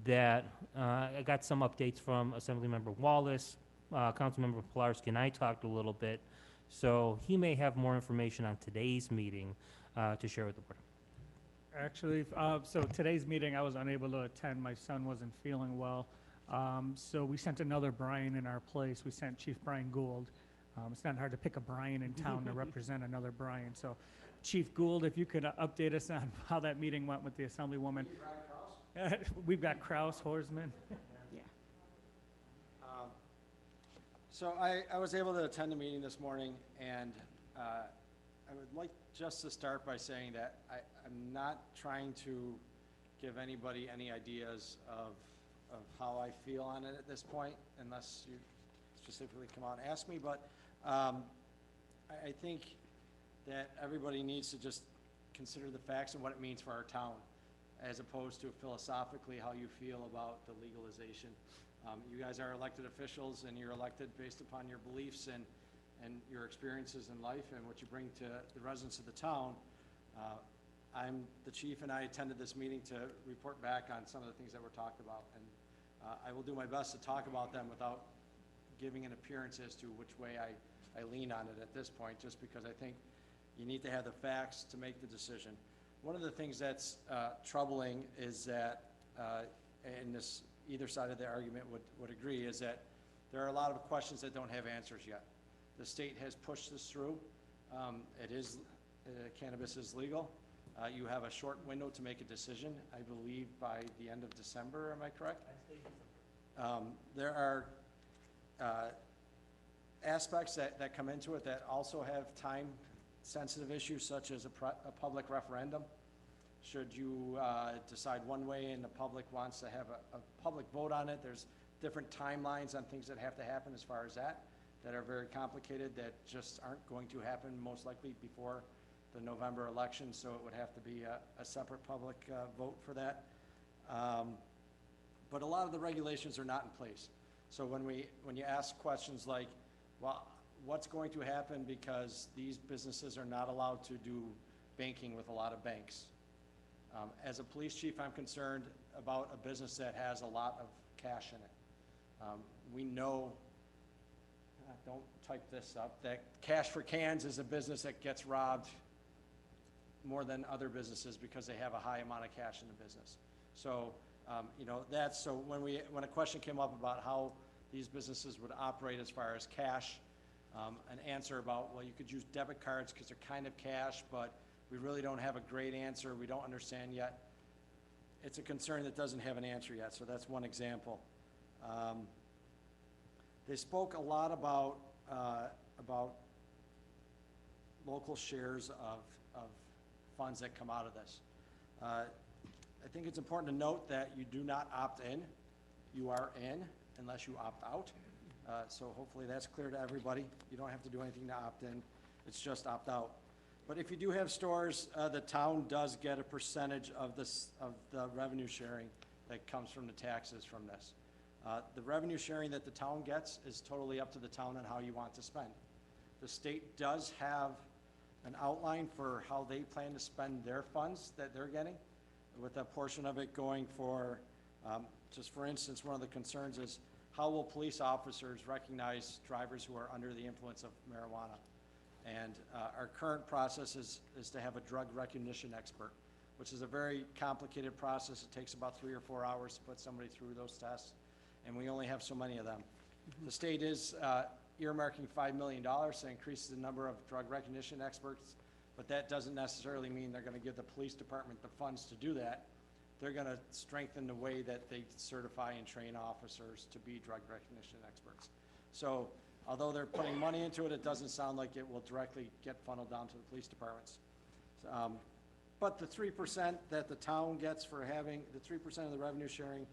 that I got some updates from Assemblymember Wallace, Councilmember Pilarski and I talked a little bit, so he may have more information on today's meeting to share with the board. Actually, so today's meeting I was unable to attend. My son wasn't feeling well. So we sent another Brian in our place. We sent Chief Brian Gould. It's not hard to pick a Brian in town to represent another Brian. So Chief Gould, if you could update us on how that meeting went with the Assemblywoman. We've got Kraus, Horsman. Yeah. So I was able to attend the meeting this morning, and I would like just to start by saying that I'm not trying to give anybody any ideas of how I feel on it at this point, unless you specifically come out and ask me, but I think that everybody needs to just consider the facts and what it means for our town, as opposed to philosophically how you feel about the legalization. You guys are elected officials, and you're elected based upon your beliefs and your experiences in life and what you bring to the residents of the town. I'm the chief, and I attended this meeting to report back on some of the things that were talked about. And I will do my best to talk about them without giving an appearance as to which way I lean on it at this point, just because I think you need to have the facts to make the decision. One of the things that's troubling is that, and this either side of the argument would agree, is that there are a lot of questions that don't have answers yet. The state has pushed this through. Cannabis is legal. You have a short window to make a decision, I believe by the end of December, am I correct? There are aspects that come into it that also have time-sensitive issues, such as a public referendum. Should you decide one way and the public wants to have a public vote on it, there's different timelines on things that have to happen as far as that are very complicated, that just aren't going to happen most likely before the November election, so it would have to be a separate public vote for that. But a lot of the regulations are not in place. So when you ask questions like, well, what's going to happen because these businesses are not allowed to do banking with a lot of banks? As a police chief, I'm concerned about a business that has a lot of cash in it. We know, don't type this up, that Cash for Cans is a business that gets robbed more than other businesses because they have a high amount of cash in the business. So, so when a question came up about how these businesses would operate as far as cash, an answer about, well, you could use debit cards because they're kind of cash, but we really don't have a great answer. We don't understand yet. It's a concern that doesn't have an answer yet, so that's one example. They spoke a lot about local shares of funds that come out of this. I think it's important to note that you do not opt in. You are in unless you opt out. So hopefully that's clear to everybody. You don't have to do anything to opt in. It's just opt out. But if you do have stores, the town does get a percentage of the revenue sharing that comes from the taxes from this. The revenue sharing that the town gets is totally up to the town on how you want to spend. The state does have an outline for how they plan to spend their funds that they're getting, with a portion of it going for, just for instance, one of the concerns is how will police officers recognize drivers who are under the influence of marijuana? And our current process is to have a drug recognition expert, which is a very complicated process. It takes about 3 or 4 hours to put somebody through those tests, and we only have so many of them. The state is earmarking $5 million to increase the number of drug recognition experts, but that doesn't necessarily mean they're going to give the police department the funds to do that. They're going to strengthen the way that they certify and train officers to be drug recognition experts. So although they're putting money into it, it doesn't sound like it will directly get funneled down to the police departments. But the 3% that the town gets for having, the 3% of the revenue sharing,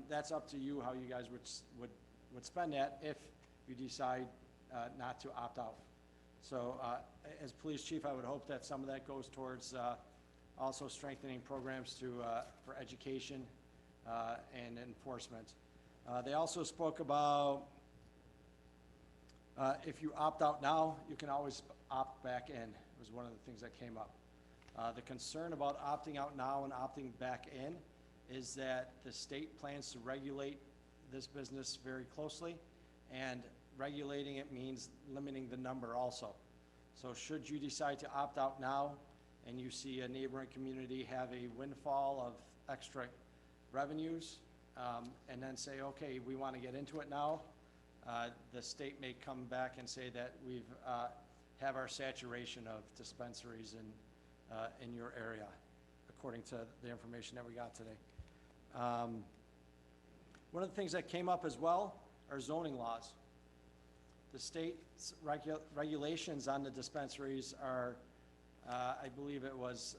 that's up to you how you guys would spend that if you decide not to opt out. So as police chief, I would hope that some of that goes towards also strengthening programs for education and enforcement. They also spoke about if you opt out now, you can always opt back in, was one of the things that came up. The concern about opting out now and opting back in is that the state plans to regulate this business very closely, and regulating it means limiting the number also. So should you decide to opt out now and you see a neighboring community have a windfall of extra revenues, and then say, okay, we want to get into it now, the state may come back and say that we've have our saturation of dispensaries in your area, according to the information that we got today. One of the things that came up as well are zoning laws. The state's regulations on the dispensaries are, I believe it was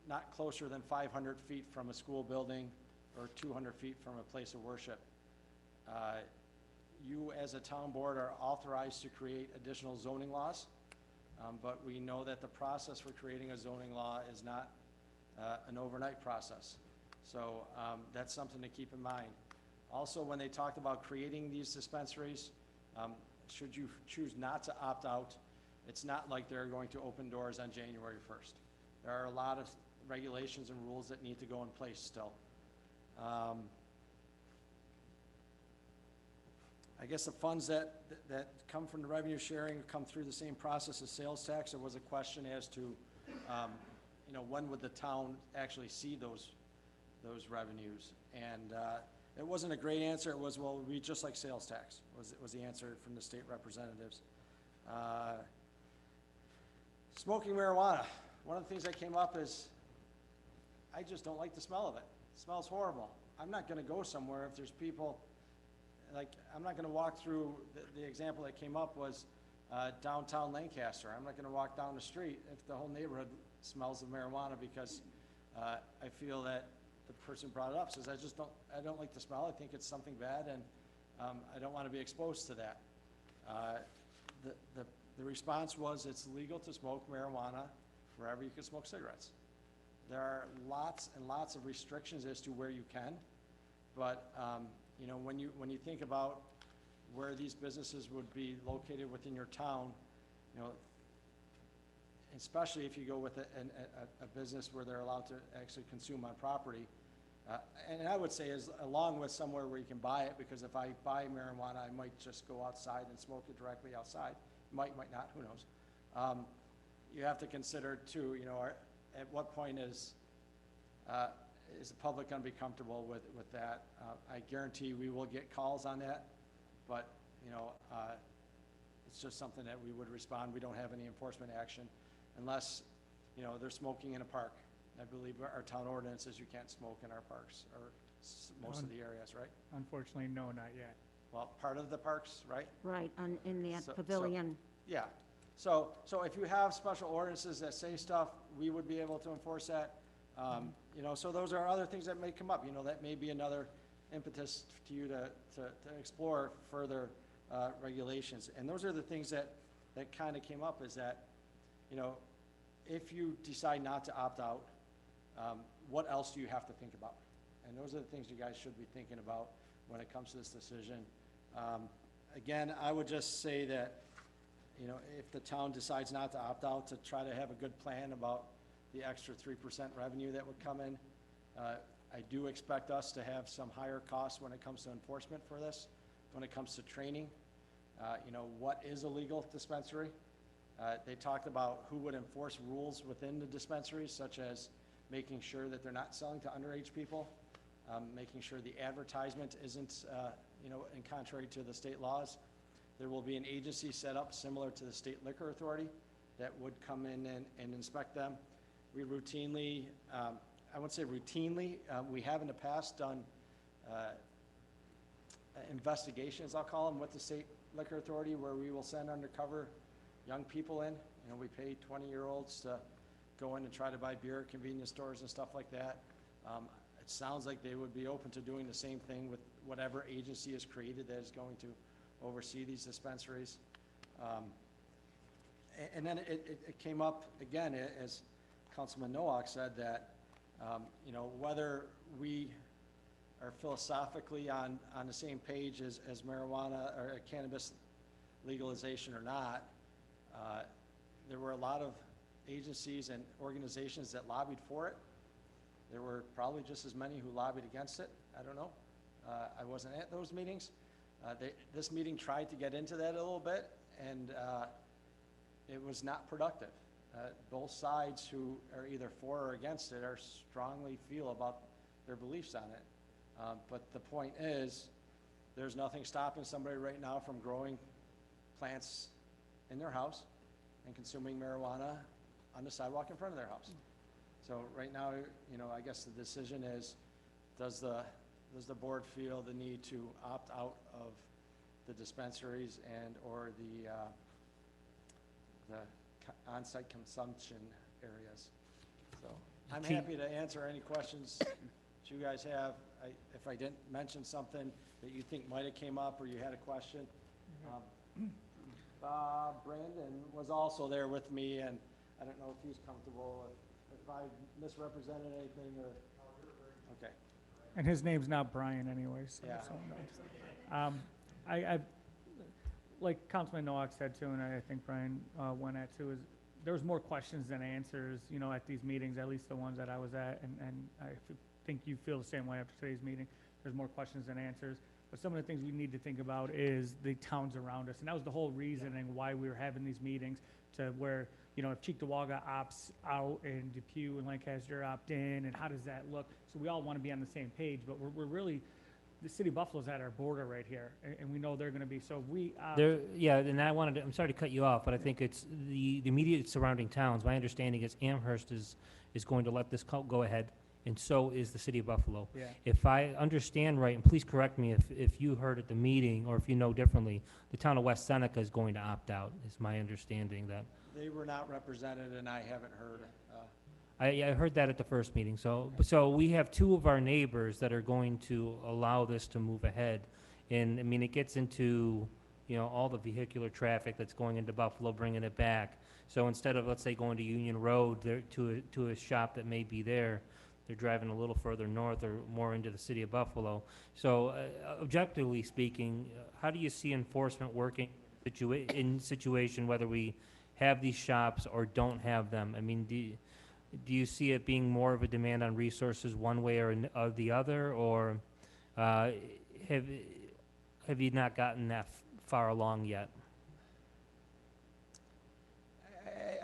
not closer than 500 feet from a school building or 200 feet from a place of worship. You as a town board are authorized to create additional zoning laws, but we know that the process for creating a zoning law is not an overnight process. So that's something to keep in mind. Also, when they talked about creating these dispensaries, should you choose not to opt out, it's not like they're going to open doors on January 1st. There are a lot of regulations and rules that need to go in place still. I guess the funds that come from the revenue sharing come through the same process as sales tax. There was a question as to, you know, when would the town actually see those revenues? And it wasn't a great answer. It was, well, it would be just like sales tax, was the answer from the state representatives. Smoking marijuana. One of the things that came up is, I just don't like the smell of it. It smells horrible. I'm not gonna go somewhere if there's people, like, I'm not gonna walk through, the example that came up was downtown Lancaster. I'm not gonna walk down the street if the whole neighborhood smells of marijuana because I feel that the person brought it up says, I don't like the smell. I think it's something bad, and I don't want to be exposed to that. The response was, it's legal to smoke marijuana wherever you can smoke cigarettes. There are lots and lots of restrictions as to where you can, but you know, when you think about where these businesses would be located within your town, you know, especially if you go with a business where they're allowed to actually consume on property. And I would say is along with somewhere where you can buy it, because if I buy marijuana, I might just go outside and smoke it directly outside. Might not, who knows? You have to consider too, you know, at what point is the public gonna be comfortable with that? I guarantee we will get calls on that, but, you know, it's just something that we would respond. We don't have any enforcement action unless, you know, they're smoking in a park. I believe our town ordinance says you can't smoke in our parks, or most of the areas, right? Unfortunately, no, not yet. Well, part of the parks, right? Right, in that So- pavilion. Yeah, so if you have special ordinances that say stuff, we would be able to enforce that. You know, so those are other things that may come up, you know, that may be another impetus to you to explore further regulations. And those are the things that kind of came up, is that, you know, if you decide not to opt out, what else do you have to think about? And those are the things you guys should be thinking about when it comes to this decision. Again, I would just say that, you know, if the town decides not to opt out, to try to have a good plan about the extra 3% revenue that would come in. I do expect us to have some higher costs when it comes to enforcement for this, when it comes to training. You know, what is a legal dispensary? They talked about who would enforce rules within the dispensaries, such as making sure that they're not selling to underage people, making sure the advertisement isn't, you know, in contrary to the state laws. There will be an agency set up similar to the State Liquor Authority that would come in and inspect them. We routinely, I wouldn't say routinely, we have in the past done investigations, I'll call them, with the State Liquor Authority, where we will send undercover young people in. You know, we pay 20-year-olds to go in and try to buy beer at convenience stores and stuff like that. It sounds like they would be open to doing the same thing with whatever agency is created that is going to oversee these dispensaries. And then it came up again, as Councilman Nowak said, that you know, whether we are philosophically on the same page as marijuana or cannabis legalization or not, there were a lot of agencies and organizations that lobbied for it. There were probably just as many who lobbied against it. I don't know. I wasn't at those meetings. This meeting tried to get into that a little bit, and it was not productive. Both sides who are either for or against it are strongly feel about their beliefs on it. But the point is, there's nothing stopping somebody right now from growing plants in their house and consuming marijuana on the sidewalk in front of their house. So right now, you know, I guess the decision is, does the board feel the need to opt out of the dispensaries and or the on-site consumption areas? So I'm happy to answer any questions that you guys have. If I didn't mention something that you think might have came up or you had a question. Bob Brandon was also there with me, and I don't know if he's comfortable, if I misrepresented anything or, okay. And his name's not Brian anyway, so. Yeah. I, like Councilman Nowak said too, and I think Brian went at too, is there was more questions than answers, you know, at these meetings, at least the ones that I was at, and I think you feel the same way after today's meeting. There's more questions than answers. But some of the things we need to think about is the towns around us. And that was the whole reasoning why we were having these meetings, to where, you know, if Cheektowaga opts out and Depew and Lancaster opt in, and how does that look? So we all want to be on the same page, but we're really, the city of Buffalo's at our border right here, and we know they're going to be, so we opt. Yeah, and I wanted to, I'm sorry to cut you off, but I think it's the immediate surrounding towns. My understanding is Amherst is going to let this go ahead, and so is the city of Buffalo. Yeah. If I understand right, and please correct me if you heard at the meeting, or if you know differently, the town of West Seneca is going to opt out, is my understanding that. They were not represented, and I haven't heard. I heard that at the first meeting. So we have two of our neighbors that are going to allow this to move ahead. And, I mean, it gets into, you know, all the vehicular traffic that's going into Buffalo, bringing it back. So instead of, let's say, going to Union Road there to a shop that may be there, they're driving a little further north or more into the city of Buffalo. So objectively speaking, how do you see enforcement working in situation whether we have these shops or don't have them? I mean, do you see it being more of a demand on resources one way or the other, or have you not gotten that far along yet?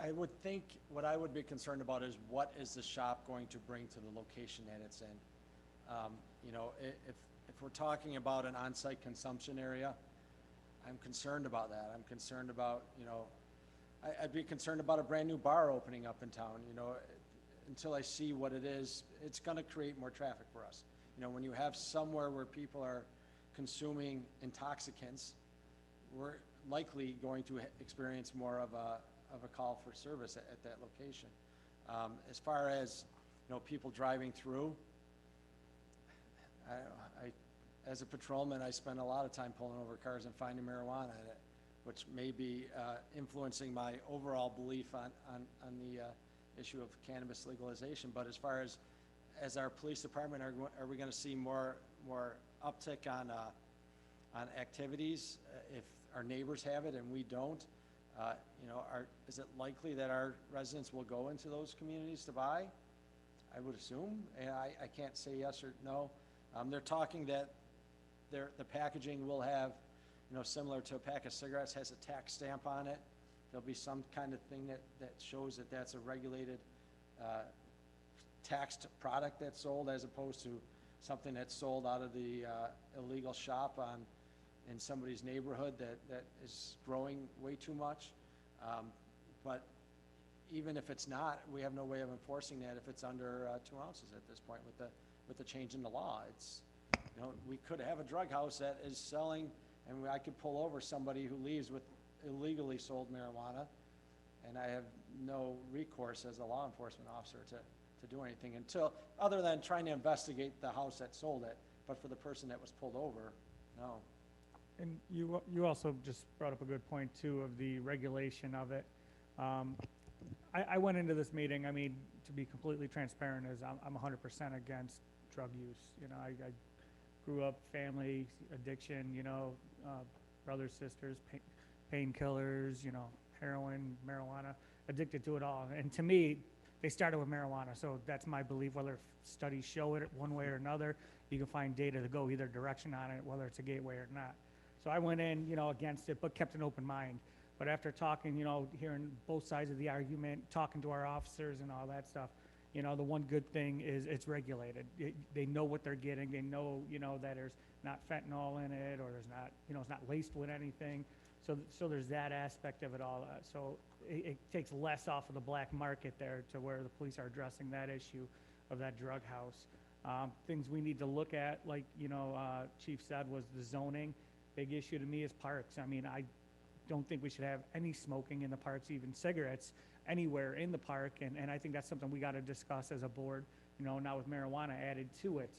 I would think what I would be concerned about is what is the shop going to bring to the location that it's in. You know, if we're talking about an on-site consumption area, I'm concerned about that. I'm concerned about, you know, I'd be concerned about a brand-new bar opening up in town, you know. Until I see what it is, it's going to create more traffic for us. You know, when you have somewhere where people are consuming intoxicants, we're likely going to experience more of a call for service at that location. As far as, you know, people driving through, as a patrolman, I spend a lot of time pulling over cars and finding marijuana in it, which may be influencing my overall belief on the issue of cannabis legalization. But as far as our police department, are we going to see more uptick on activities if our neighbors have it and we don't? You know, is it likely that our residents will go into those communities to buy? I would assume, and I can't say yes or no. They're talking that the packaging will have, you know, similar to a pack of cigarettes, has a tax stamp on it. There'll be some kind of thing that shows that that's a regulated taxed product that's sold, as opposed to something that's sold out of the illegal shop in somebody's neighborhood that is growing way too much. But even if it's not, we have no way of enforcing that if it's under 2 ounces at this point with the change in the law. It's, you know, we could have a drug house that is selling, and I could pull over somebody who leaves with illegally sold marijuana, and I have no recourse as a law enforcement officer to do anything other than trying to investigate the house that sold it. But for the person that was pulled over, no. And you also just brought up a good point too of the regulation of it. I went into this meeting, I mean, to be completely transparent, is I'm 100% against drug use. You know, I grew up family addiction, you know, brothers, sisters, painkillers, you know, heroin, marijuana, addicted to it all. And to me, they started with marijuana, so that's my belief. Whether studies show it one way or another, you can find data to go either direction on it, whether it's a gateway or not. So I went in, you know, against it, but kept an open mind. But after talking, you know, hearing both sides of the argument, talking to our officers and all that stuff, you know, the one good thing is it's regulated. They know what they're getting. They know, you know, that there's not fentanyl in it, or there's not, you know, it's not laced with anything. So there's that aspect of it all. So it takes less off of the black market there, to where the police are addressing that issue of that drug house. Things we need to look at, like, you know, Chief said, was the zoning. Big issue to me is parks. I mean, I don't think we should have any smoking in the parks, even cigarettes, anywhere in the park. And I think that's something we got to discuss as a board, you know, now with marijuana added to it.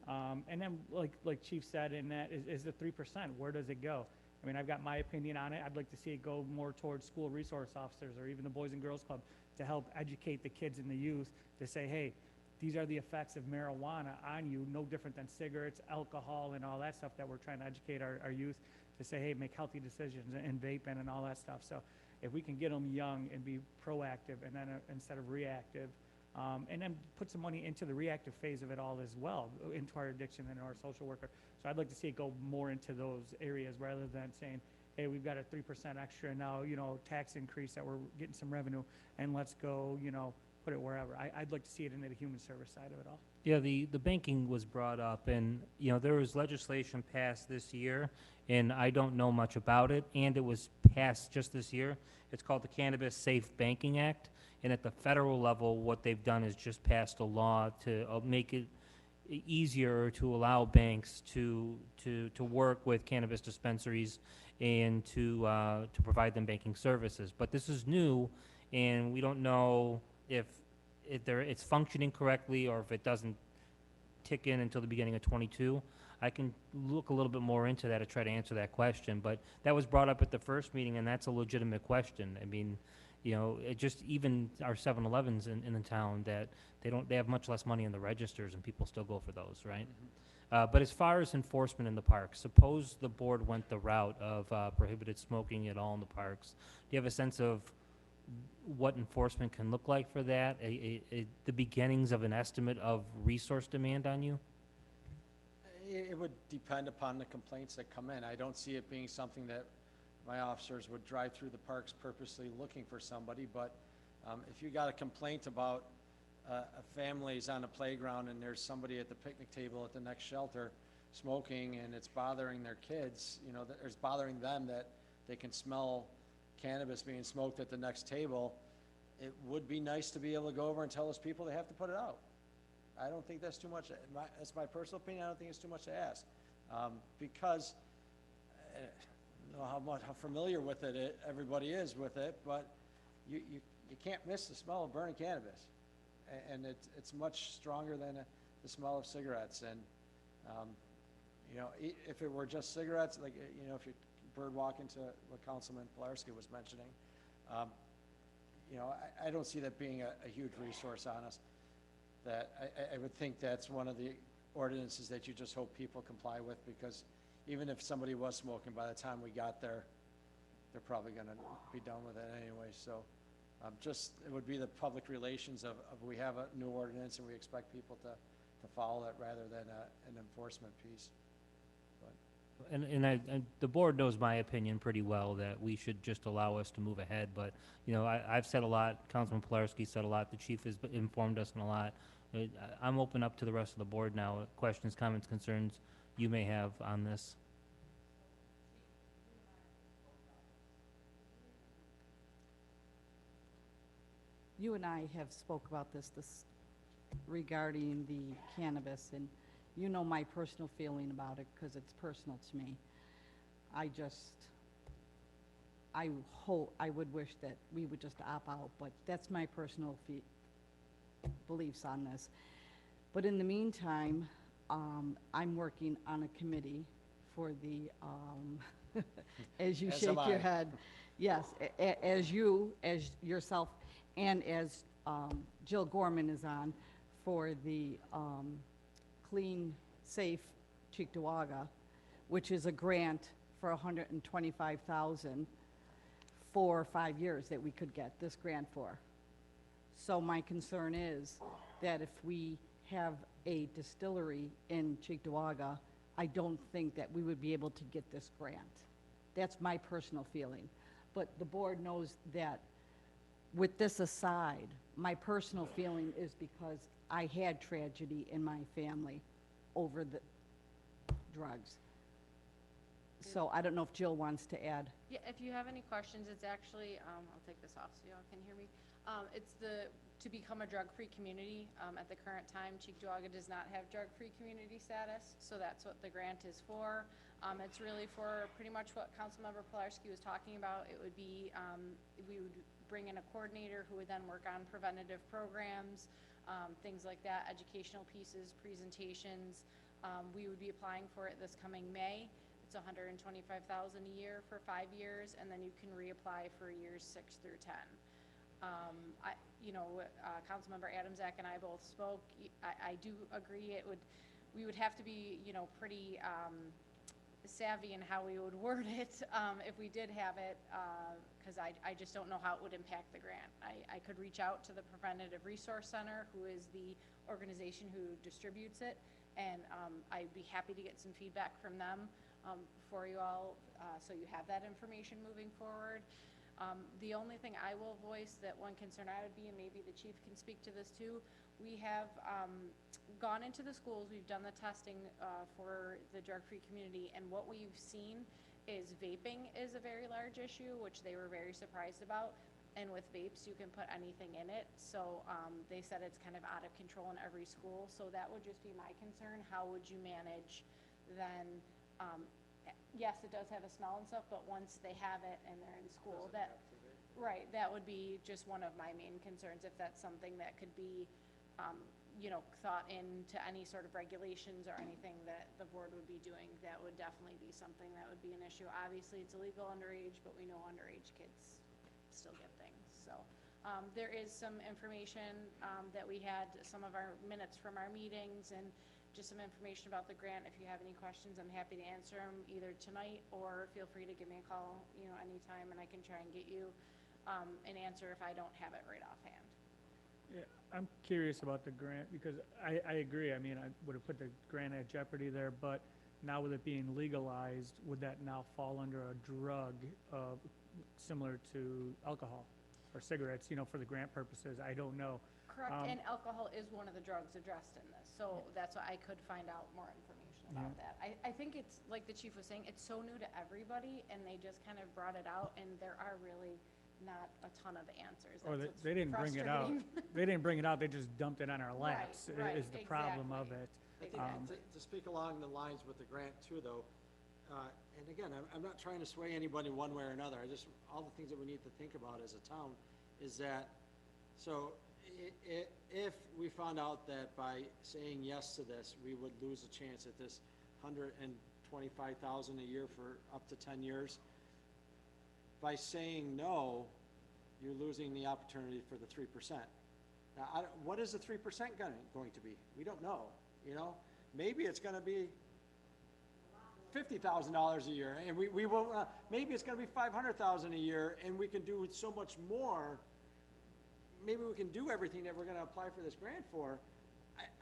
And then, like Chief said, in that is the 3%. Where does it go? I mean, I've got my opinion on it. I'd like to see it go more towards school resource officers or even the Boys and Girls Club to help educate the kids and the youth to say, hey, these are the effects of marijuana on you, no different than cigarettes, alcohol, and all that stuff that we're trying to educate our youth to say, hey, make healthy decisions, and vaping and all that stuff. So if we can get them young and be proactive and then instead of reactive, and then put some money into the reactive phase of it all as well, into our addiction and our social worker. So I'd like to see it go more into those areas rather than saying, hey, we've got a 3% extra now, tax increase that we're getting some revenue, and let's go, put it wherever. I'd like to see it into the human service side of it all. Yeah, the banking was brought up, and, there was legislation passed this year, and I don't know much about it, and it was passed just this year. It's called the Cannabis Safe Banking Act, and at the federal level, what they've done is just passed a law to make it easier to allow banks to work with cannabis dispensaries and to provide them banking services. But this is new, and we don't know if it's functioning correctly or if it doesn't tick in until the beginning of 22. I can look a little bit more into that to try to answer that question, but that was brought up at the first meeting, and that's a legitimate question. I mean, it just, even our 7-Elevens in the town, that they have much less money in the registers, and people still go for those, right? But as far as enforcement in the parks, suppose the board went the route of prohibited smoking at all in the parks. Do you have a sense of what enforcement can look like for that? The beginnings of an estimate of resource demand on you? It would depend upon the complaints that come in. I don't see it being something that my officers would drive through the parks purposely looking for somebody, but if you got a complaint about a family's on a playground and there's somebody at the picnic table at the next shelter smoking and it's bothering their kids, it's bothering them that they can smell cannabis being smoked at the next table, it would be nice to be able to go over and tell those people they have to put it out. I don't think that's too much. That's my personal opinion. I don't think it's too much to ask, because I don't know how familiar with it everybody is with it, but you can't miss the smell of burning cannabis, and it's much stronger than the smell of cigarettes. And if it were just cigarettes, like if you bird walk into what Councilman Pilarski was mentioning, I don't see that being a huge resource on us. That I would think that's one of the ordinances that you just hope people comply with, because even if somebody was smoking, by the time we got there, they're probably going to be done with it anyway. So it would be the public relations of we have a new ordinance and we expect people to follow it rather than an enforcement piece. And the board knows my opinion pretty well, that we should just allow us to move ahead. But, I've said a lot, Councilman Pilarski said a lot, the chief has informed us on a lot. I'm open up to the rest of the board now. Questions, comments, concerns you may have on this. You and I have spoke about this regarding the cannabis, and you know my personal feeling about it because it's personal to me. I would wish that we would just opt out, but that's my personal beliefs on this. But in the meantime, I'm working on a committee for the, as you As shake am your I. head, yes, as yourself, and as Jill Gorman is on for the Clean, Safe Cheektowaga, which is a grant for $125,000 for 5 years that we could get this grant for. So my concern is that if we have a distillery in Cheektowaga, I don't think that we would be able to get this grant. That's my personal feeling. But the board knows that with this aside, my personal feeling is because I had tragedy in my family over the drugs. So I don't know if Jill wants to add. Yeah, if you have any questions, it's actually, I'll take this off so y'all can hear me. It's to become a drug-free community. At the current time, Cheektowaga does not have drug-free community status, so that's what the grant is for. It's really for pretty much what Councilmember Pilarski was talking about. It would be, we would bring in a coordinator who would then work on preventative programs, things like that, educational pieces, presentations. We would be applying for it this coming May. It's $125,000 a year for 5 years, and then you can reapply for years 6 through 10. Councilmember Adamzak and I both spoke. I do agree we would have to be, pretty savvy in how we would word it if we did have it, because I just don't know how it would impact the grant. I could reach out to the Preventative Resource Center, who is the organization who distributes it, and I'd be happy to get some feedback from them for you all, so you have that information moving forward. The only thing I will voice, that one concern I would be, and maybe the chief can speak to this too, we have gone into the schools, we've done the testing for the drug-free community, and what we've seen is vaping is a very large issue, which they were very surprised about. And with vapes, you can put anything in it, so they said it's kind of out of control in every school. So that would just be my concern. How would you manage then? Yes, it does have a smell and stuff, but once they have it and they're in school, right, that would be just one of my main concerns, if that's something that could be, thought into any sort of regulations or anything that the board would be doing. That would definitely be something that would be an issue. Obviously, it's illegal underage, but we know underage kids still get things. So there is some information that we had, some of our minutes from our meetings, and just some information about the grant. If you have any questions, I'm happy to answer them either tonight, or feel free to give me a call, anytime, and I can try and get you an answer if I don't have it right offhand. Yeah, I'm curious about the grant, because I agree. I mean, I would have put the grant at jeopardy there, but now with it being legalized, would that now fall under a drug similar to alcohol or cigarettes, for the grant purposes? I don't know. Correct, and alcohol is one of the drugs addressed in this, so that's why I could find out more information about that. I think it's, like the chief was saying, it's so new to everybody, and they just kind of brought it out, and there are really not a ton of answers. Or That's they didn't bring it out. frustrating. They didn't bring it out, they just dumped it on our laps, Right, is the problem of exactly. it. I think to speak along the lines with the grant too, though, and again, I'm not trying to sway anybody one way or another. All the things that we need to think about as a town is that, so if we found out that by saying yes to this, we would lose a chance at this $125,000 a year for up to 10 years, by saying no, you're losing the opportunity for the 3%. Now, what is the 3% going to be? We don't know, Maybe it's going to be $50,000 a year, and we will, maybe it's going to be $500,000 a year, and we can do so much more. Maybe we can do everything that we're going to apply for this grant for.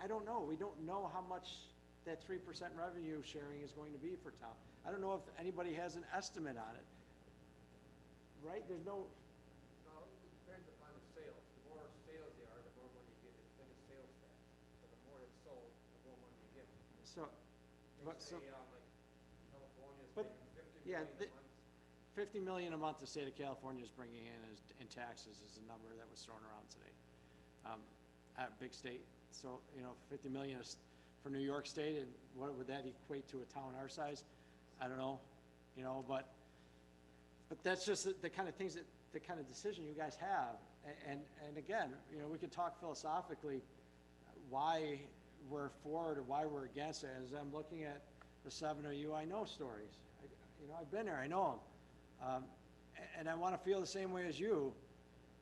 I don't know. We don't know how much that 3% revenue sharing is going to be for town. I don't know if anybody has an estimate on it. Right? There's no... No, it depends upon the sales. The more sales there are, the more money you get. It's like a sales tax. So the more it's sold, the more money you get. So, Like California's but, making $50 million yeah, a month. $50 million a month the state of California is bringing in taxes is a number that was thrown around today. At a big state. So, $50 million is for New York State, and what would that equate to a town our size? I don't know, but that's just the kind of things the kind of decision you guys have. And again, we could talk philosophically why we're for it or why we're against it. As I'm looking at the 7 of you I know stories, I've been there, I know them. And I want to feel the same way as you,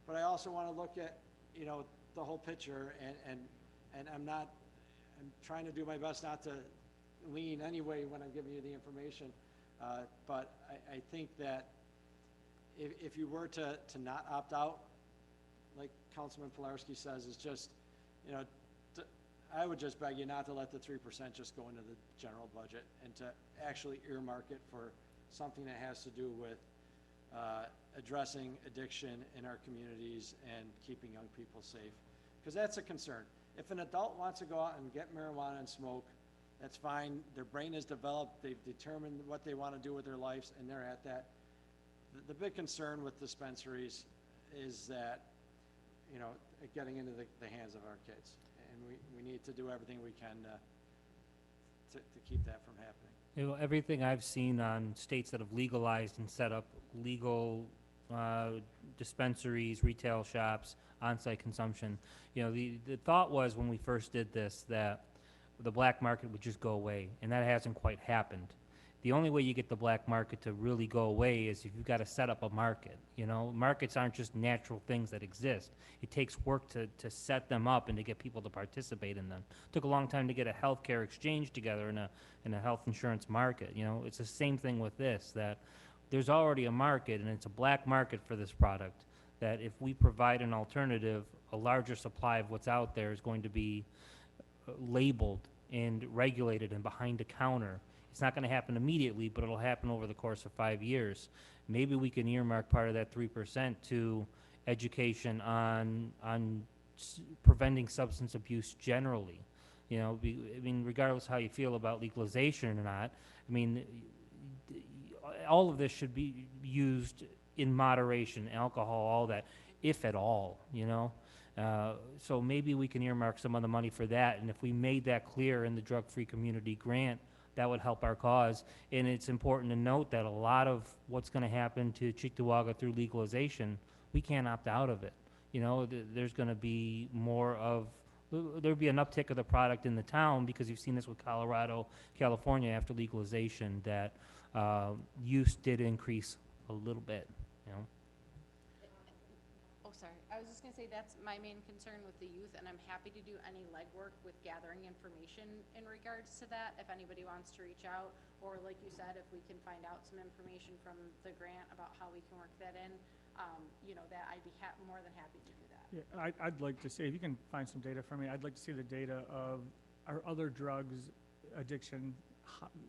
but I also want to look at, the whole picture, and I'm trying to do my best not to lean anyway when I'm giving you the information. But I think that if you were to not opt out, like Councilman Pilarski says, is just, I would just beg you not to let the 3% just go into the general budget, and to actually earmark it for something that has to do with addressing addiction in our communities and keeping young people safe. Because that's a concern. If an adult wants to go out and get marijuana and smoke, that's fine. Their brain is developed. They've determined what they want to do with their lives, and they're at that. The big concern with dispensaries is that, getting into the hands of our kids. And we need to do everything we can to keep that from happening. Everything I've seen on states that have legalized and set up legal dispensaries, retail shops, on-site consumption, the thought was when we first did this that the black market would just go away, and that hasn't quite happened. The only way you get the black market to really go away is if you've got to set up a market. You know, markets aren't just natural things that exist. It takes work to set them up and to get people to participate in them. It took a long time to get a healthcare exchange together in a health insurance market. You know, it's the same thing with this, that there's already a market, and it's a black market for this product, that if we provide an alternative, a larger supply of what's out there is going to be labeled and regulated and behind a counter. It's not going to happen immediately, but it'll happen over the course of 5 years. Maybe we can earmark part of that 3% to education on preventing substance abuse generally. You know, I mean, regardless how you feel about legalization or not, I mean, all of this should be used in moderation, alcohol, all that, if at all, you know? So maybe we can earmark some of the money for that, and if we made that clear in the drug-free community grant, that would help our cause. And it's important to note that a lot of what's going to happen to Cheektowaga through legalization, we can't opt out of it. You know, there's going to be there'll be an uptick of the product in the town, because you've seen this with Colorado, California after legalization, that use did increase a little bit, you know. Oh, sorry. I was just gonna say that's my main concern with the youth, and I'm happy to do any legwork with gathering information in regards to that, if anybody wants to reach out, or like you said, if we can find out some information from the grant about how we can work that in, you know, that I'd be more than happy to do that. Yeah, I'd like to see, if you can find some data for me, I'd like to see the data of our other drugs addiction,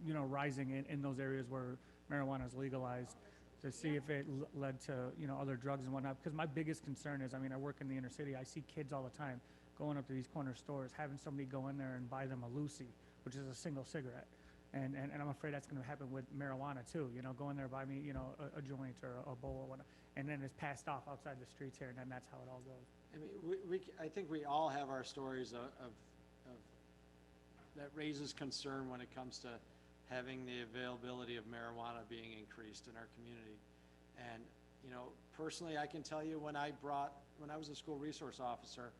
you know, rising in those areas where marijuana is legalized, to see if it led to, you know, other drugs and whatnot. Because my biggest concern is, I mean, I work in the inner city, I see kids all the time going up to these corner stores, having somebody go in there and buy them a Lucy, which is a single cigarette. And I'm afraid that's going to happen with marijuana too, you know, go in there, buy me, you know, a joint or a bowl or whatnot, and then it's passed off outside the streets here, and then that's how it all goes. I mean, I think we all have our stories of that raises concern when it comes to having the availability of marijuana being increased in our community. And, you know, personally, I can tell you when I was a school resource officer,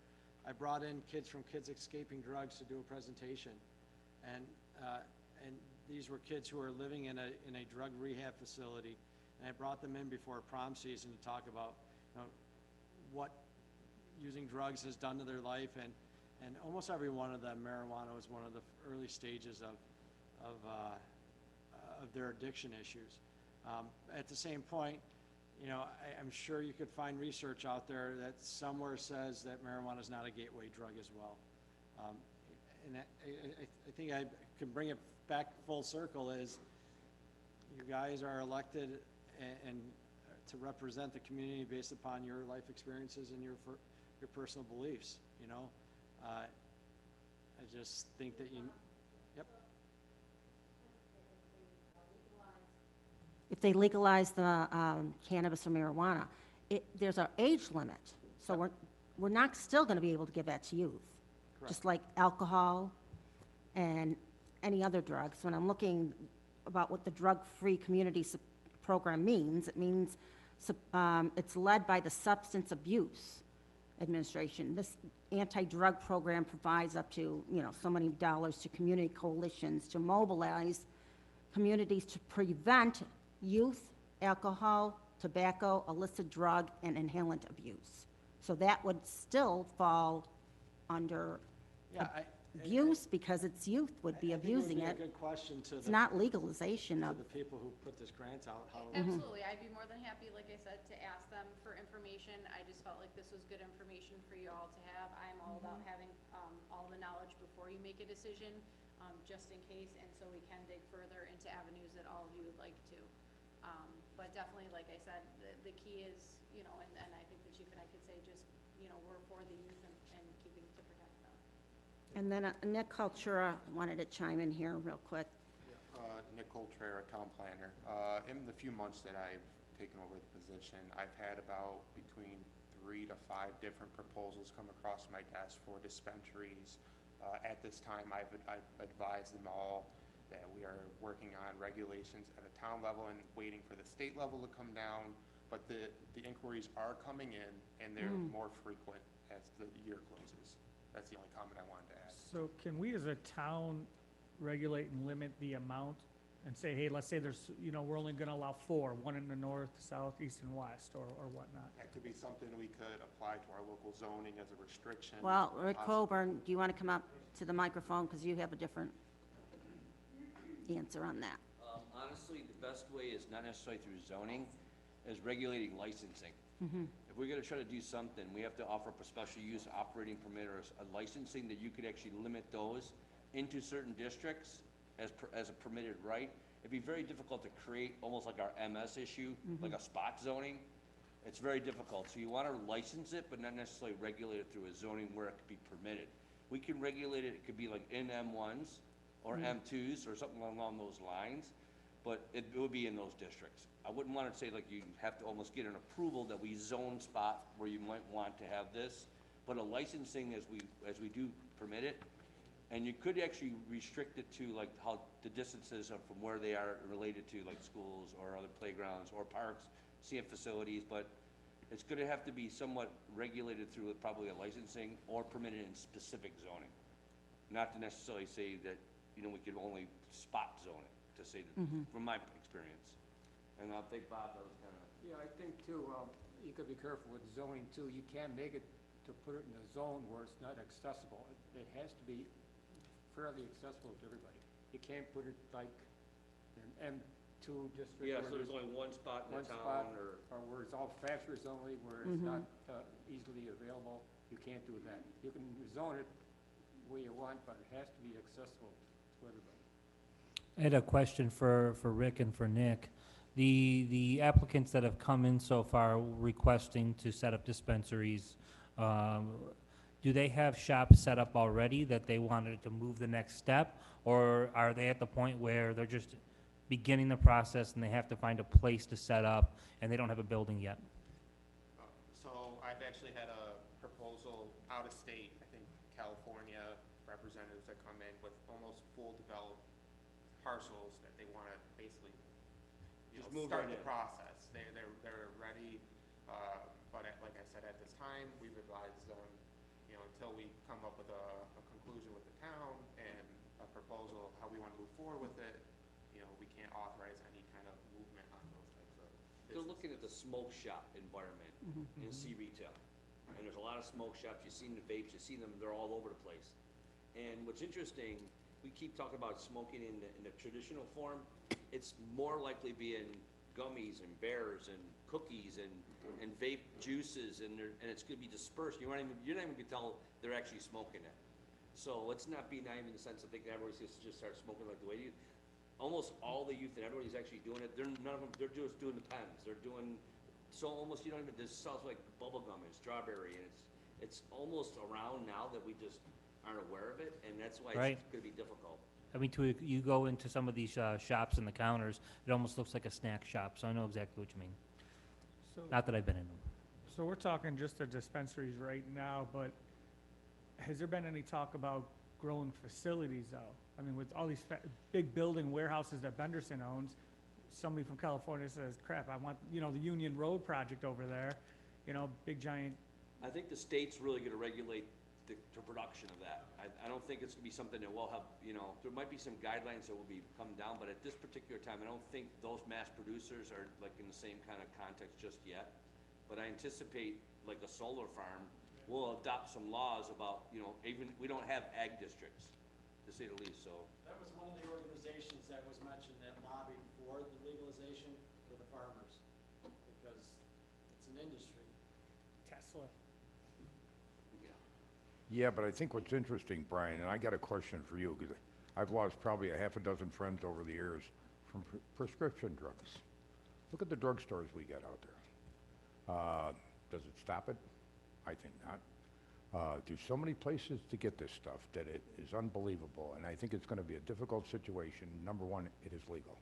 I brought in kids from Kids Escaping Drugs to do a presentation. And these were kids who were living in a drug rehab facility. And I brought them in before prom season to talk about, you know, what using drugs has done to their life. And almost every one of them, marijuana was one of the early stages of their addiction issues. At the same point, you know, I'm sure you could find research out there that somewhere says that marijuana is not a gateway drug as well. And I think I can bring it back full circle, is you guys are elected and to represent the community based upon your life experiences and your personal beliefs, you know. I just think that yep. If they legalize the cannabis or marijuana, there's an age limit. So we're not still going to be able to give that to youth. Correct. Just like alcohol and any other drugs. When I'm looking about what the drug-free community program means, it means it's led by the Substance Abuse Administration. This anti-drug program provides up to, you know, so many dollars to community coalitions to mobilize communities to prevent youth, alcohol, tobacco, illicit drug, and inhalant abuse. So that would still fall under abuse, because it's youth would be abusing it. I think it would be a good question to It's not legalization of. the people who put this grant out. How Absolutely, I'd be more than happy, like I said, to ask them for information. I just felt like this was good information for you all to have. I'm all about having all the knowledge before you make a decision, just in case, and so we can dig further into avenues that all of you would like to. But definitely, like I said, the key is, you know, and I think the chief and I could say just, you know, we're for the youth and keeping to protect them. And then Nick Cultura wanted to chime in here real quick. Nick Coltrera, town planner. In the few months that I've taken over the position, I've had about between 3 to 5 different proposals come across my desk for dispensaries. At this time, I've advised them all that we are working on regulations at a town level and waiting for the state level to come down, but the inquiries are coming in, and they're more frequent as the year closes. That's the only comment I wanted to add. So can we as a town regulate and limit the amount and say, hey, let's say there's, we're only gonna allow 4, one in the north, south, east, and west, or whatnot. That could be something we could apply to our local zoning as a restriction. Well, Rick possibly. Coburn, do you want to come up to the microphone, because you have a different answer on that? Honestly, the best way is not necessarily through zoning, is regulating licensing. If we're gonna try to do something, we have to offer up a special use operating permit or a licensing that you could actually limit those into certain districts as a permitted right. It'd be very difficult to create almost like our MS issue, like a spot zoning. It's very difficult. So you wanna license it, but not necessarily regulate it through a zoning where it could be permitted. We can regulate it, it could be like in M1s or M2s or something along those lines, but it would be in those districts. I wouldn't want to say like you have to almost get an approval that we zone spot where you might want to have this, but a licensing as we do permit it, and you could actually restrict it to like how the distances are from where they are related to like schools or other playgrounds or parks, CF facilities, but it's gonna have to be somewhat regulated through probably a licensing or permitted in specific zoning. Not to necessarily say that, we could only spot zone it, to say that, from my experience. And I'll think Bob, that was kinda. Yeah, I think too, you could be careful with zoning too. You can't make it to put it in a zone where it's not accessible. It has to be fairly accessible to everybody. You can't put it like an M2 district. Yeah, where so there's only one spot in the one spot, town, or where it's all factors only, where it's not easily available. You can't do that. You can zone it the way you want, but it has to be accessible to everybody. I had a question for Rick and for Nick. The applicants that have come in so far requesting to set up dispensaries, do they have shops set up already that they wanted to move the next step? Or are they at the point where they're just beginning the process and they have to find a place to set up and they don't have a building yet? So I've actually had a proposal out of state, I think California representatives that come in with almost full developed parcels that they want to basically, start the process. They're ready, but like I said, at this time, we've advised them, until we come up with a conclusion with the town and a proposal how we want to move forward with it, we can't authorize any kind of movement on those types of businesses. they're looking at the smoke shop environment in C-retail. And there's a lot of smoke shops, you've seen the vapes, you've seen them, they're all over the place. And what's interesting, we keep talking about smoking in the traditional form, it's more likely being gummies and bears and cookies and vape juices, and it's gonna be dispersed. You're not even gonna tell they're actually smoking it. So let's not be naive in the sense of thinking everybody's just start smoking like the way you. Almost all the youth and everybody's actually doing it. None of them. They're just doing the pens. They're doing so almost you don't even. This sounds like bubble gum and strawberry, and it's almost around now that we just aren't aware of it, and that's why Right. it's gonna be difficult. I mean, you go into some of these shops and the counters, it almost looks like a snack shop, so I know exactly what you mean. So, Not that I've been in them. so we're talking just the dispensaries right now, but has there been any talk about growing facilities though? I mean, with all these big building warehouses that Benderson owns, somebody from California says, crap, I want, the Union Road project over there, big giant. I think the state's really gonna regulate the production of that. I don't think it's gonna be something that we'll have, there might be some guidelines that will be come down, but at this particular time, I don't think those mass producers are like in the same kind of context just yet. But I anticipate, like a solar farm, we'll adopt some laws about, even, we don't have ag districts, to say the least, so. That was one of the organizations that was mentioned that lobbied for the legalization for the farmers, because it's an industry. Tesla. Yeah, but I think what's interesting, Brian, and I got a question for you, because I've lost probably a half a dozen friends over the years from prescription drugs. Look at the drugstores we got out there. Does it stop it? I think not. There's so many places to get this stuff that it is unbelievable, and I think it's going to be a difficult situation. Number one, it is legal.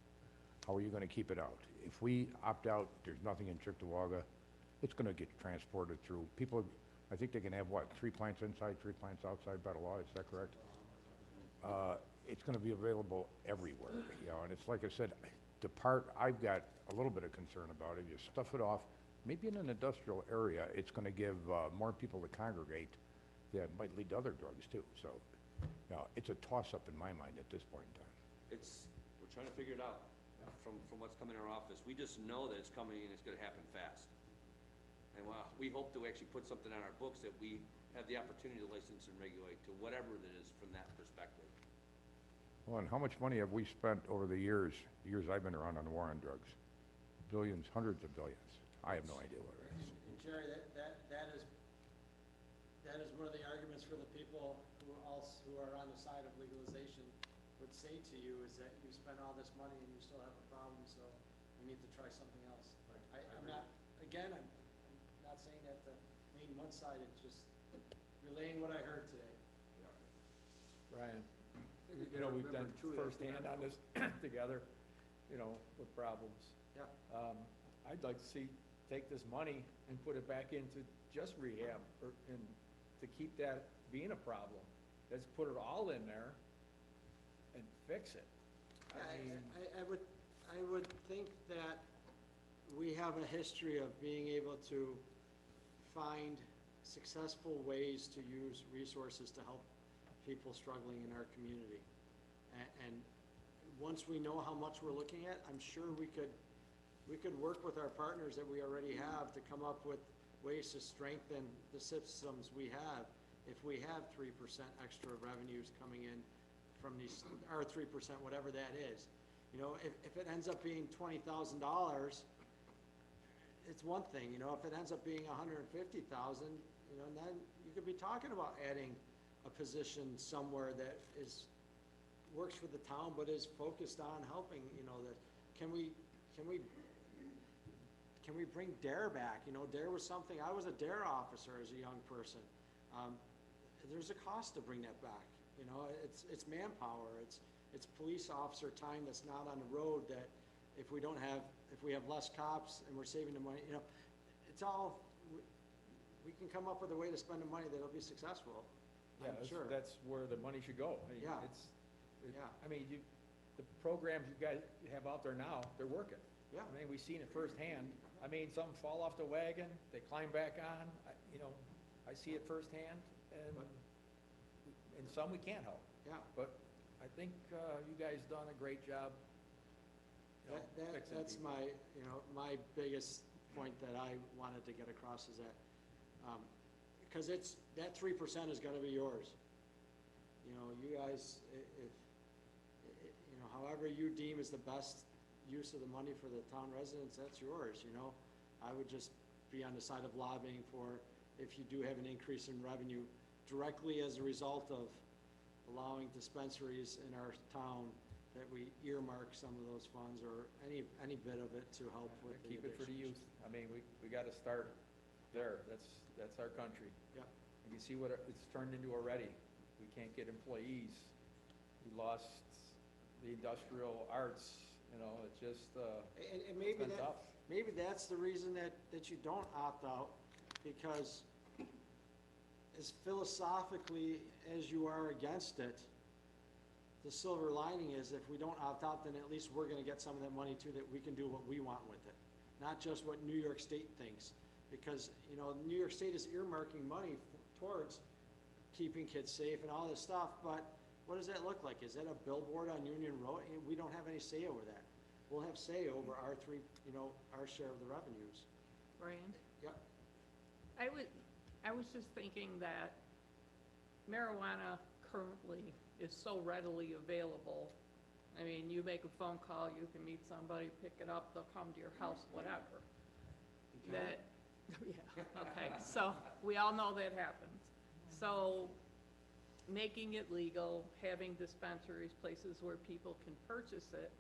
How are you going to keep it out? If we opt out, there's nothing in Cheektowaga, it's going to get transported through. People, I think they can have, 3 plants inside, 3 plants outside by the law, is that correct? It's going to be available everywhere, and it's like I said, the part I've got a little bit of concern about, if you stuff it off, maybe in an industrial area, it's going to give more people to congregate that might lead to other drugs too. So, it's a toss-up in my mind at this point in time. We're trying to figure it out from what's coming in our office. We just know that it's coming and it's gonna happen fast. And we hope to actually put something on our books that we have the opportunity to license and regulate to whatever it is from that perspective. Well, and how much money have we spent over the years I've been around on the war on drugs? Billions, hundreds of billions. I have no idea what it is. And Jerry, that is one of the arguments for the people who are on the side of legalization would say to you is that you spend all this money and you still have a problem, so we need to try something else. I'm not saying that to lean one side, it's just relaying what I heard today. Brian, you know, we've done firsthand on this together, you know, with problems. Yeah. I'd like to see, take this money and put it back into just rehab, and to keep that being a problem. Let's put it all in there and fix it. I would think that we have a history of being able to find successful ways to use resources to help people struggling in our community. And once we know how much we're looking at, I'm sure we could work with our partners that we already have to come up with ways to strengthen the systems we have. If we have 3% extra revenues coming in from these, or 3%, whatever that is. You know, if it ends up being $20,000, it's one thing. You know, if it ends up being $150,000, you know, then you could be talking about adding a position somewhere that works for the town but is focused on helping. You know, that can we bring DARE back? You know, DARE was something, I was a DARE officer as a young person. There's a cost to bring that back. You know, it's manpower, it's police officer time that's not on the road, that if we have less cops and we're saving the money, you know, it's all, we can come up with a way to spend the money that'll be successful. Yeah, I'm sure. that's where the money should go. I mean, Yeah. I mean, the programs you guys have out there now, they're working. Yeah. I mean, we've seen it firsthand. I mean, some fall off the wagon, they climb back on, you know, I see it firsthand, and some we can't help. Yeah. But I think you guys done a great job. You know, fixing That's people. my biggest point that I wanted to get across is that, because that 3% is gonna be yours. You know, you guys, however you deem is the best use of the money for the town residents, that's yours, you know. I would just be on the side of lobbying for, if you do have an increase in revenue directly as a result of allowing dispensaries in our town, that we earmark some of those funds or any bit of it to help with the Keep it for the addictions. youth. I mean, we gotta start there. That's our country. Yeah. And you see what it's turned into already. We can't get employees. We lost the industrial arts, you know, it's just, And it's maybe been tough. maybe that's the reason that you don't opt out, because as philosophically as you are against it, the silver lining is if we don't opt out, then at least we're gonna get some of that money too, that we can do what we want with it. Not just what New York State thinks, because, you know, New York State is earmarking money towards keeping kids safe and all this stuff, but what does that look like? Is that a billboard on Union Road? We don't have any say over that. We'll have say over our our share of the revenues. Brian? Yep. I was just thinking that marijuana currently is so readily available. I mean, you make a phone call, you can meet somebody, pick it up, they'll come to your house, whatever. That, yeah, okay, so we all know that happens. So making it legal, having dispensaries, places where people can purchase it,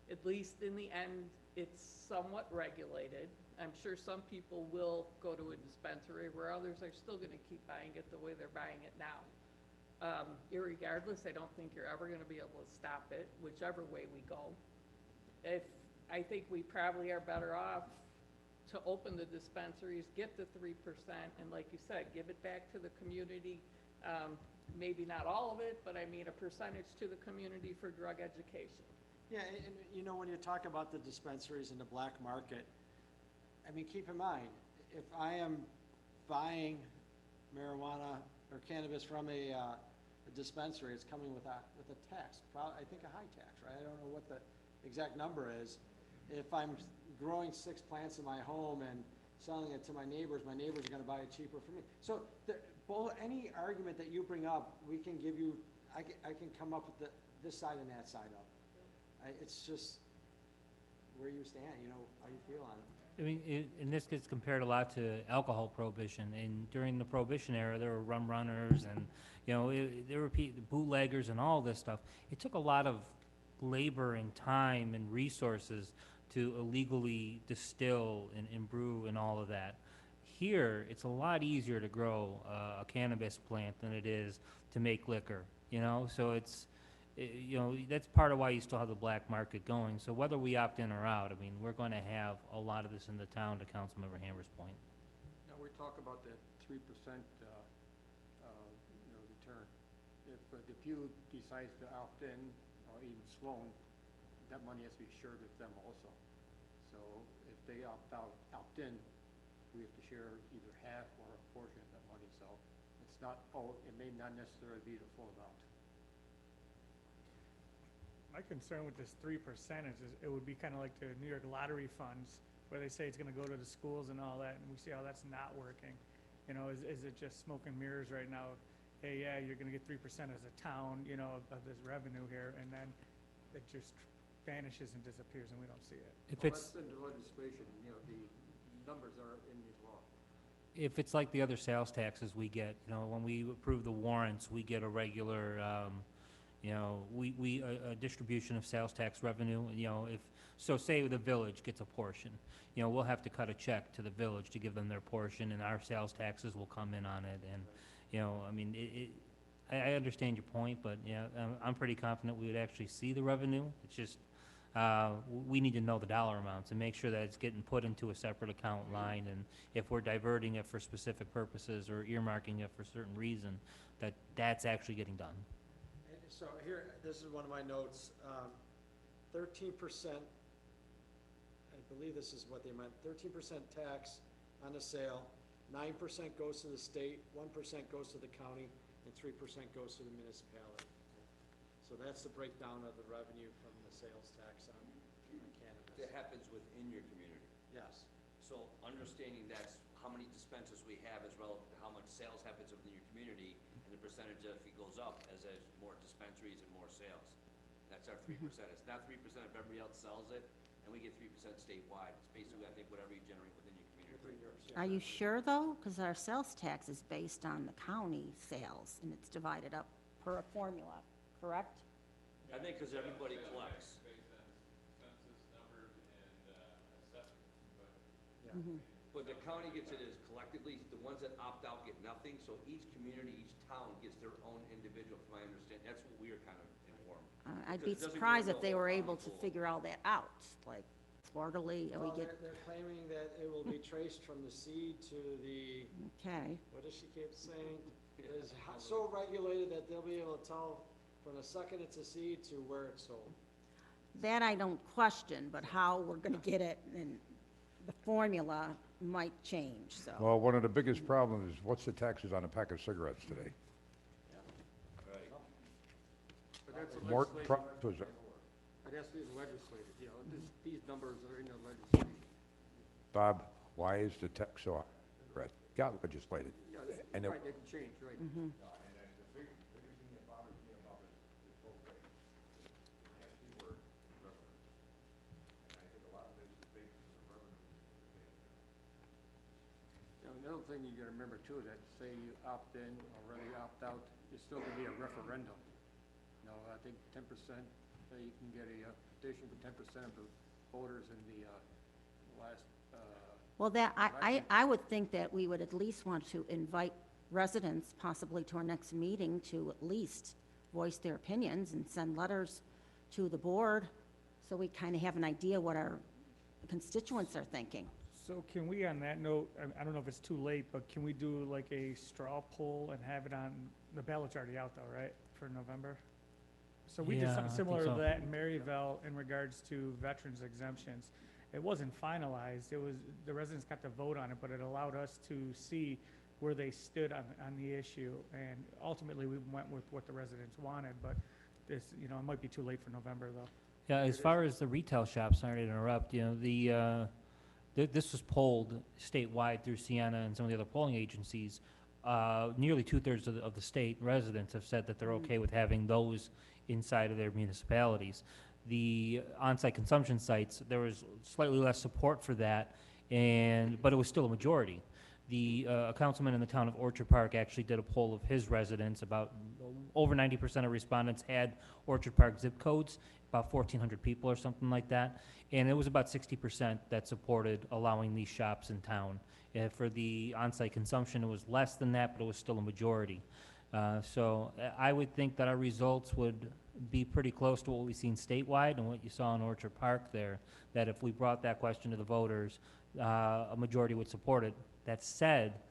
at least in the end, it's somewhat regulated. I'm sure some people will go to a dispensary where others are still gonna keep buying it the way they're buying it now. Irregardless, I don't think you're ever gonna be able to stop it, whichever way we go. I think we probably are better off to open the dispensaries, get the 3%, and like you said, give it back to the community. Maybe not all of it, but I mean a percentage to the community for drug education. Yeah, and you know, when you talk about the dispensaries and the black market, I mean, keep in mind, if I am buying marijuana or cannabis from a dispensary, it's coming with a tax, probably, I think a high tax, right? I don't know what the exact number is. If I'm growing 6 plants in my home and selling it to my neighbors are gonna buy it cheaper from me. So, any argument that you bring up, we can give you, I can come up with this side and that side of it. It's just where you stand, how you feel on it. I mean, and this gets compared a lot to alcohol prohibition. And during the prohibition era, there were rum runners and, there were bootleggers and all this stuff. It took a lot of labor and time and resources to illegally distill and brew and all of that. Here, it's a lot easier to grow a cannabis plant than it is to make liquor, So that's part of why you still have the black market going. So whether we opt in or out, I mean, we're going to have a lot of this in the town, to Councilmember Hammer's point. Now, we talk about that 3%, return. If you decides to opt in, or even Sloan, that money has to be shared with them also. So if they opt in, we have to share either half or a portion of that money. So it's not, it may not necessarily be the full amount. My concern with this 3% is it would be kind of like the New York lottery funds, where they say it's going to go to the schools and all that, and we see how that's not working. Is it just smoke and mirrors right now? Hey, yeah, you're going to get 3% as a town, of this revenue here, and then it just vanishes and disappears, and we don't see it. If Well, it's that's in the legislation, the numbers are in the law. if it's like the other sales taxes we get, when we approve the warrants, we get a regular, a distribution of sales tax revenue. So say the village gets a portion, we'll have to cut a check to the village to give them their portion, and our sales taxes will come in on it. And I mean, I understand your point, but I'm pretty confident we would actually see the revenue. It's just we need to know the dollar amounts and make sure that it's getting put into a separate account line, and if we're diverting it for specific purposes or earmarking it for a certain reason, that's actually getting done. So here, this is one of my notes, 13%, I believe this is what they meant, 13% tax on the sale, 9% goes to the state, 1% goes to the county, and 3% goes to the municipality. So that's the breakdown of the revenue from the sales tax on cannabis. That happens within your community. Yes. So understanding that's how many dispensaries we have as well, how much sales happens within your community, and the percentage if it goes up as there's more dispensaries and more sales. That's our 3%. It's not 3% if everybody else sells it, and we get 3% statewide. It's basically, I think, whatever you generate within your community. Are you sure, though? Because our sales tax is based on the county sales, and it's divided up per a formula, correct? I think because everybody collects. But the county gets it as collectively, the ones that opt out get nothing, so each community, each town gets their own individual, from my understanding. That's what we are kind of informed. I'd be Because it doesn't surprised go if they to were the able to pool. figure all that out, like quarterly, and we Well, get, they're claiming that it will be traced from the seed to the, okay. what does she keep saying? It is so regulated that they'll be able to tell from the second it's a seed to where it's sold. That I don't question, but how we're gonna get it, and the formula might change, so. Well, one of the biggest problems is what's the taxes on a pack of cigarettes today? But that's a More legislation. product was It has to be legislated, these numbers are in the legislation. Bob, why is the tax so high? Cigarette got legislated. Yeah, And it- right, they can change, right. Another thing you gotta remember too, that say you opt in or whether you opt out, there's still gonna be a referendum. I think 10%, you can get a petition for 10% of the voters in the last, Well, election. I would think that we would at least want to invite residents possibly to our next meeting to at least voice their opinions and send letters to the board, so we kind of have an idea what our constituents are thinking. So can we, on that note, I don't know if it's too late, but can we do like a straw poll and have it on, the ballot's already out though, right, for November? So we did Yeah, something I think similar to so. that in Maryville in regards to veterans exemptions. It wasn't finalized, it was, the residents got to vote on it, but it allowed us to see where they stood on the issue. And ultimately, we went with what the residents wanted, but this, you know, it might be too late for November, though. Yeah, as far as the retail shops, sorry to interrupt, you know, this was polled statewide through Sienna and some of the other polling agencies. Nearly 2/3 of the state residents have said that they're okay with having those inside of their municipalities. The on-site consumption sites, there was slightly less support for that, but it was still a majority. A councilman in the town of Orchard Park actually did a poll of his residents. About over 90% of respondents had Orchard Park zip codes, about 1,400 people or something like that. And it was about 60% that supported allowing these shops in town. For the on-site consumption, it was less than that, but it was still a majority. So I would think that our results would be pretty close to what we've seen statewide and what you saw in Orchard Park there, that if we brought that question to the voters, a majority would support it. That said,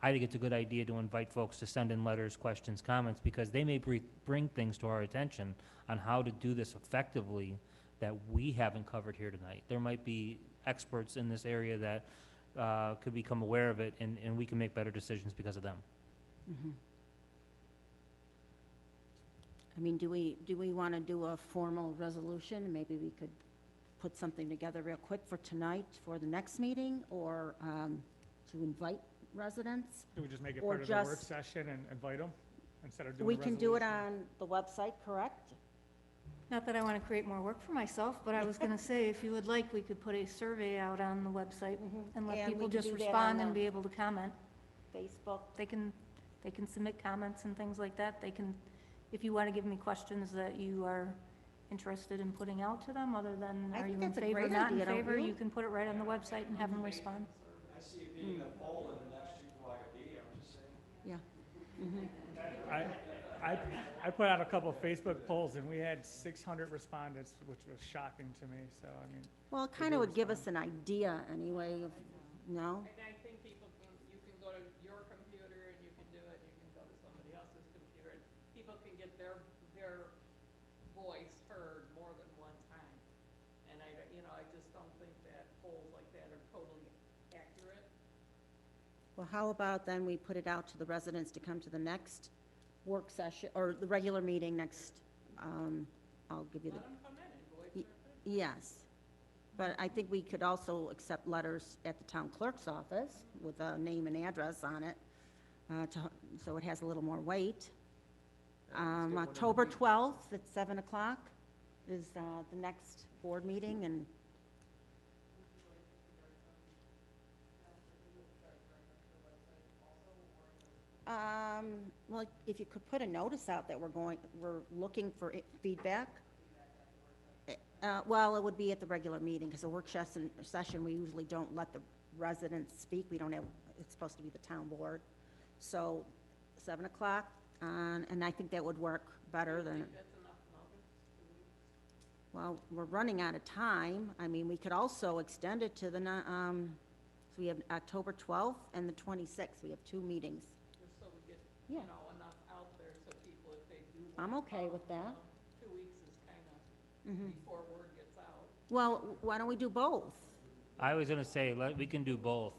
I think it's a good idea to invite folks to send in letters, questions, comments, because they may bring things to our attention on how to do this effectively that we haven't covered here tonight. There might be experts in this area that could become aware of it, and we can make better decisions because of them. Mhm. I mean, do we want to do a formal resolution? Maybe we could put something together real quick for tonight, for the next meeting, or to invite residents? Do we just make it Or part of the work just- session and invite them instead of doing a We can do it resolution? on the website, correct? Not that I want to create more work for myself, but I was going to say, if you would like, we could put a survey out on the website and let And we people could just do that respond on and the- be able to comment. Facebook. They can submit comments and things like that. They can, if you want to give me questions that you are interested in putting out to them, other than I are think you in that's a favor, great not in idea, don't favor, you? you can put it right on the website and have them respond. I see it being a poll in the next Cheektowaga I'm just saying. Yeah. I put out a couple of Facebook polls, and we had 600 respondents, which was shocking to me, so, I mean. Well, it they kind do of would give respond. us an idea anyway of, no? And I think people you can go to your computer and you can do it, you can go to somebody else's computer, and people can get their voice heard more than one time. And I just don't think that polls like that are totally accurate. Well, how about then we put it out to the residents to come to the next work session, or the regular meeting next, I'll give you the. Let them come in and voice Y- their opinion. Yes, but I think we could also accept letters at the town clerk's office with a name and address on it, so it has a little more weight. October 12th at 7 o'clock is the next board meeting, and well, if you could put a notice out that we're looking for feedback. Well, it would be at the regular meeting, because the work session, we usually don't let the residents speak. We don't have, it's supposed to be the town board. So, 7 o'clock, and I think that would work better than, That's enough notice, 2 weeks. well, we're running out of time. I mean, we could also extend it to so we have October 12th and the 26th. We have 2 meetings. Just so we get, Yeah. enough out there so people, if they do. I'm wanna okay come, with that. 2 weeks is kind of before word gets out. Well, why don't we do both? I was going to say, we can do both.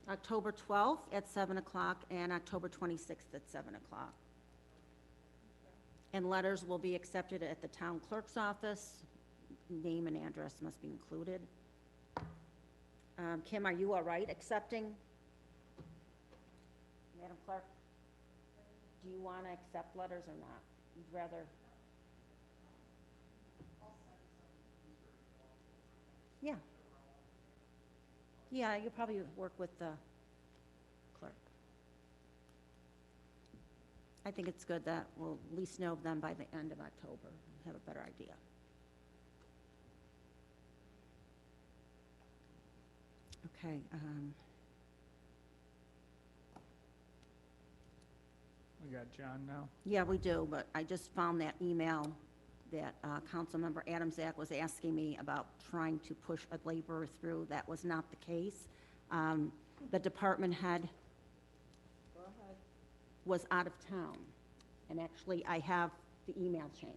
October 12th at 7 o'clock and October 26th at 7 o'clock. And letters will be accepted at the town clerk's office. Name and address must be included. Kim, are you all right accepting? Madam Clerk, do you want to accept letters or not? You'd rather? Yeah. Yeah, you probably work with the clerk. I think it's good that we'll at least know them by the end of October, have a better idea. Okay, We got John now. yeah, we do, but I just found that email that Councilmember Adamczak was asking me about trying to push a laborer through. That was not the case. The department head was out of town, and actually, I have the email chain.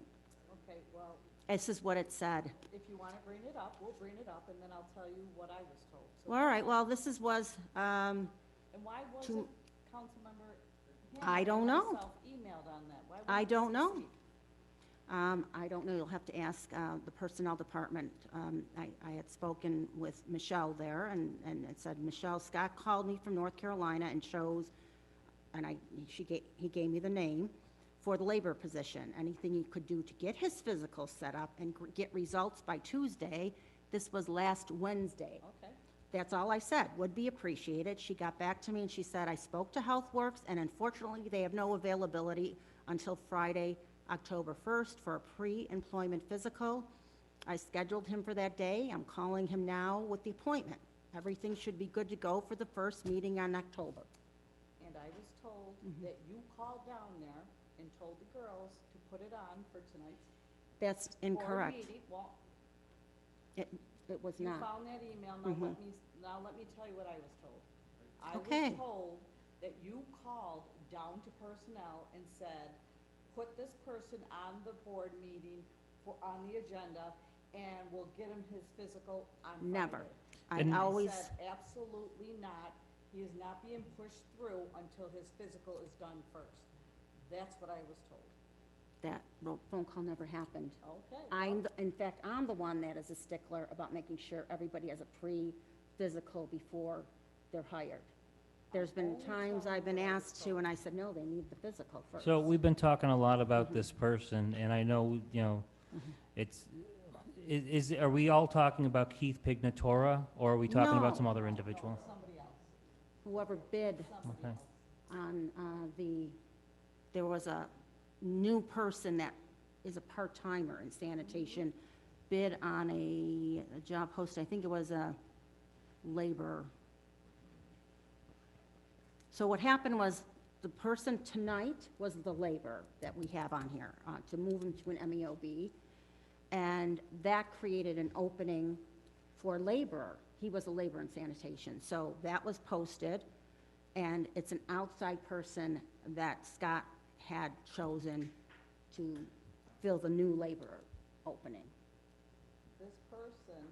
Okay, well, This is what it said. if you want to bring it up, we'll bring it up, and then I'll tell you what I was told. So Well, all right, well, this was, And why wasn't Councilmember I Hammond don't and know. myself emailed on that. Why I won't don't you know. speak? I don't know, you'll have to ask the Personnel Department. I had spoken with Michelle there, and it said, Michelle, Scott called me from North Carolina and chose, and he gave me the name for the labor position. Anything he could do to get his physical set up and get results by Tuesday. This was last Wednesday. Okay. That's all I said, would be appreciated. She got back to me and she said, I spoke to HealthWorks, and unfortunately, they have no availability until Friday, October 1st for a pre-employment physical. I scheduled him for that day. I'm calling him now with the appointment. Everything should be good to go for the first meeting on October. And I was told that you called down there and told the girls to put it on for tonight's That's board incorrect. meeting. Well, It was you not. found that email, now let me tell you what I was told. I Okay. was told that you called down to personnel and said, put this person on the board meeting on the agenda, and we'll get him his physical on Friday. Never. And- I always, I said, absolutely not. He is not being pushed through until his physical is done first. That's what I was told. that phone call never happened. Okay. In fact, I'm the one that is a stickler about making sure everybody has a pre-physical before they're hired. There's been times I've been asked to, and I said, no, they need the physical first. So we've been talking a lot about this person, and I know, it's, are we all talking about Keith Pignatora, or are we talking about No. some other individual? Somebody else. Whoever bid Okay. on there was a new person that is a part-timer in sanitation, bid on a job post, I think it was a labor. So what happened was, the person tonight was the labor that we have on here, to move him to an MEOB, and that created an opening for laborer. He was a laborer in sanitation, so that was posted, and it's an outside person that Scott had chosen to fill the new laborer opening. This person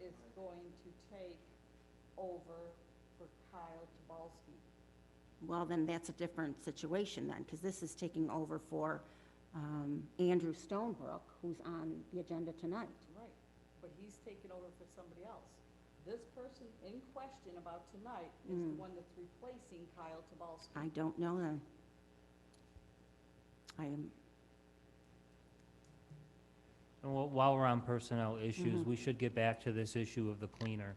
is going to take over for Kyle Tabalski. Well, then that's a different situation then, because this is taking over for Andrew Stonebrook, who's on the agenda tonight. Right, but he's taking over for somebody else. This person in question about tonight is the one that's replacing Kyle Tabalski. I don't know then. And while we're on personnel issues, we should get back to this issue of the cleaner.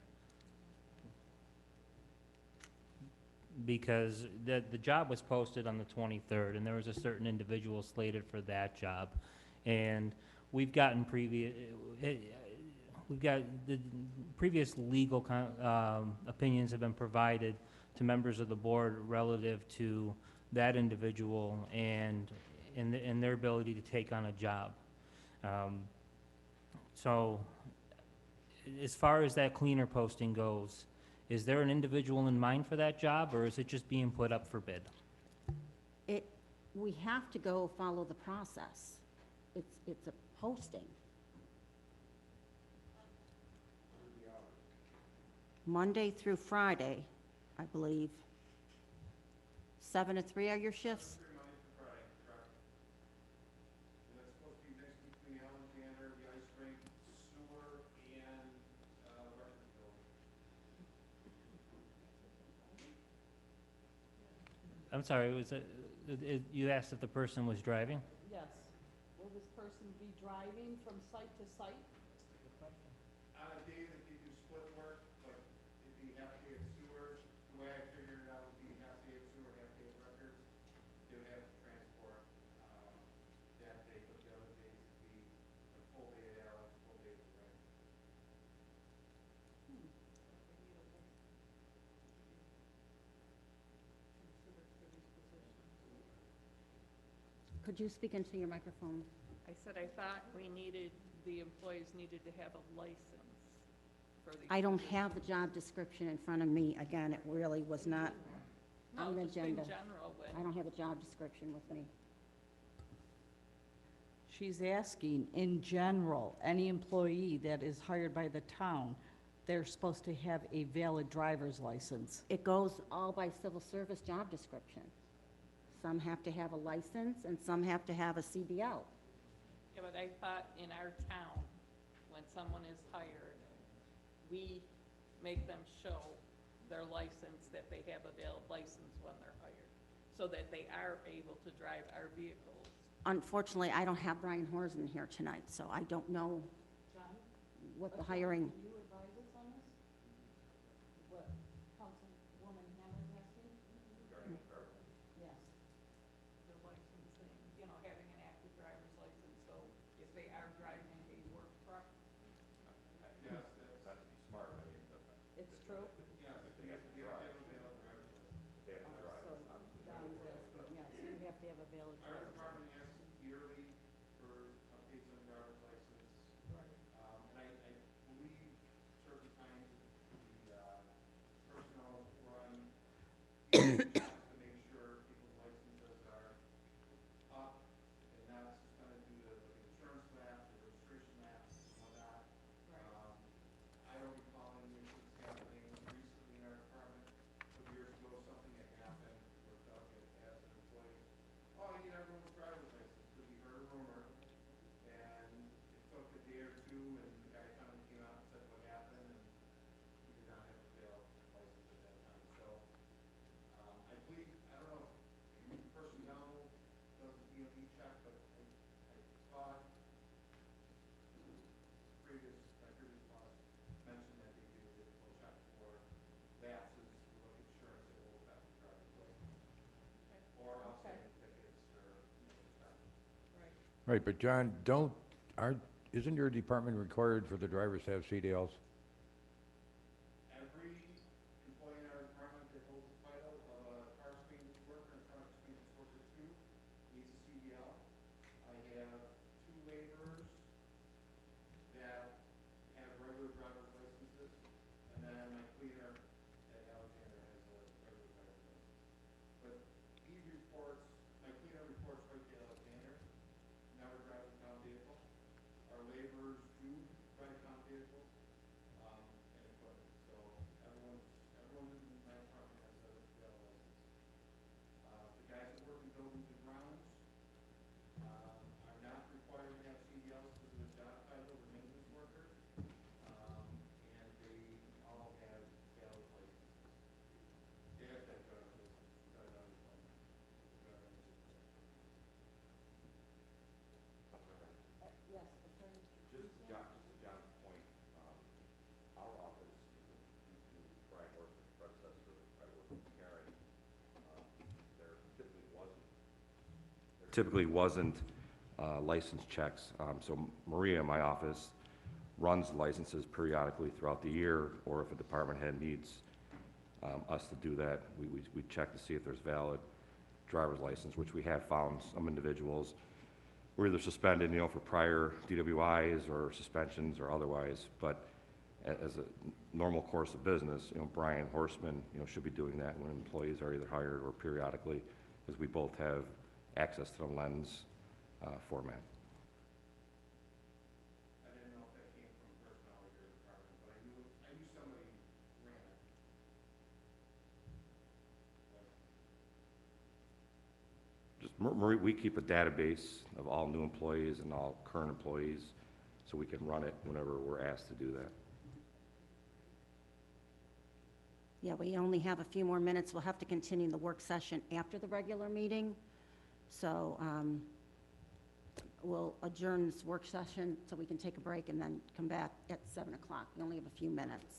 Because the job was posted on the 23rd, and there was a certain individual slated for that job. And we've gotten the previous legal opinions have been provided to members of the board relative to that individual and their ability to take on a job. So as far as that cleaner posting goes, is there an individual in mind for that job, or is it just being put up for bid? We have to go follow the process. It's a posting. Monday through Friday, I believe. 7 to 3 are your shifts? 3 Monday through Friday, correct. And that's supposed to be mixed between Alexander, the ice rink, sewer, and, records building. I'm sorry, you asked if the person was driving? Yes. Will this person be driving from site to site? On a day that they do split work, like it'd be half day of sewer, the way I figured it out would be half day of sewer, half day of records. They would have to transport, that day, but the other days would be a full day at Alex, full day at Ray. Could you speak into your microphone? I said I thought the employees needed to have a license for these. I don't have the job description in front of me. Again, it really was not No, on the just in agenda. general, but. I don't have a job description with me. She's asking, in general, any employee that is hired by the town, they're supposed to have a valid driver's license? It goes all by civil service job description. Some have to have a license and some have to have a CDL. Yeah, but I thought in our town, when someone is hired, we make them show their license, that they have a valid license when they're hired, so that they are able to drive our vehicles. Unfortunately, I don't have Brian Horsen here tonight, so I don't know what the hiring. Can you advise us on this? What Councilwoman Hammond has to? Yes. The licensing, you know, having an active driver's license, so if they are driving a work truck. Yes, that's smart, I mean, It's true? yes, you have to have a valid driver's license. They have to drive. So John's asking, yes, you have to have a valid Our driver's license. department asks yearly for updates on driver's license. Right. And I believe certain times the personnel run checks to make sure people's licenses are up and not suspended due to like insurance lapse or registration lapse and whatnot. I don't recall any incidents happening recently in our department. A few years ago, something had happened where Doug had asked an employee, oh, you need everyone's driver's license, because we heard a rumor. And it took a day or two, and the guy finally came out and said what happened, and he did not have a valid license at that time. So, I believe, I don't know if personnel does the DOT check, but I thought my previous boss mentioned that they do a physical check for lapses, like insurance, it will affect the driver's license. Or outstanding tickets or, stuff. Right, but John, isn't your department required for the drivers to have CDLs? Every employee in our department that holds the title of a car screen worker and truck screen worker two needs a CDL. I have two laborers that have regular driver's licenses, and then my cleaner at Alexander has a regular driver's license. But he reports, my cleaner reports right to Alexander, never drives a town vehicle. Our laborers do drive town vehicles, and equipment, so everyone in my department has a valid license. The guys that work in buildings and grounds, are not required to have CDLs because of the job title, the maintenance worker, and they all have valid licenses. They have that driver's license, drive on the phone. Yes, attorney. Just to John's point, our office, due to Brian Horse's predecessor, I work with Karen, there typically wasn't license checks. So Maria in my office runs licenses periodically throughout the year, or if a department head needs us to do that, we check to see if there's valid driver's license, which we have found some individuals were either suspended, for prior DWIs or suspensions or otherwise. But as a normal course of business, Brian Horseman, should be doing that when employees are either hired or periodically, because we both have access to the lens format. I didn't know if that came from personnel or your department, but I knew somebody ran it. Marie, we keep a database of all new employees and all current employees, so we can run it whenever we're asked to do that. Yeah, we only have a few more minutes. We'll have to continue the work session after the regular meeting. So we'll adjourn this work session so we can take a break and then come back at 7 o'clock. We only have a few minutes.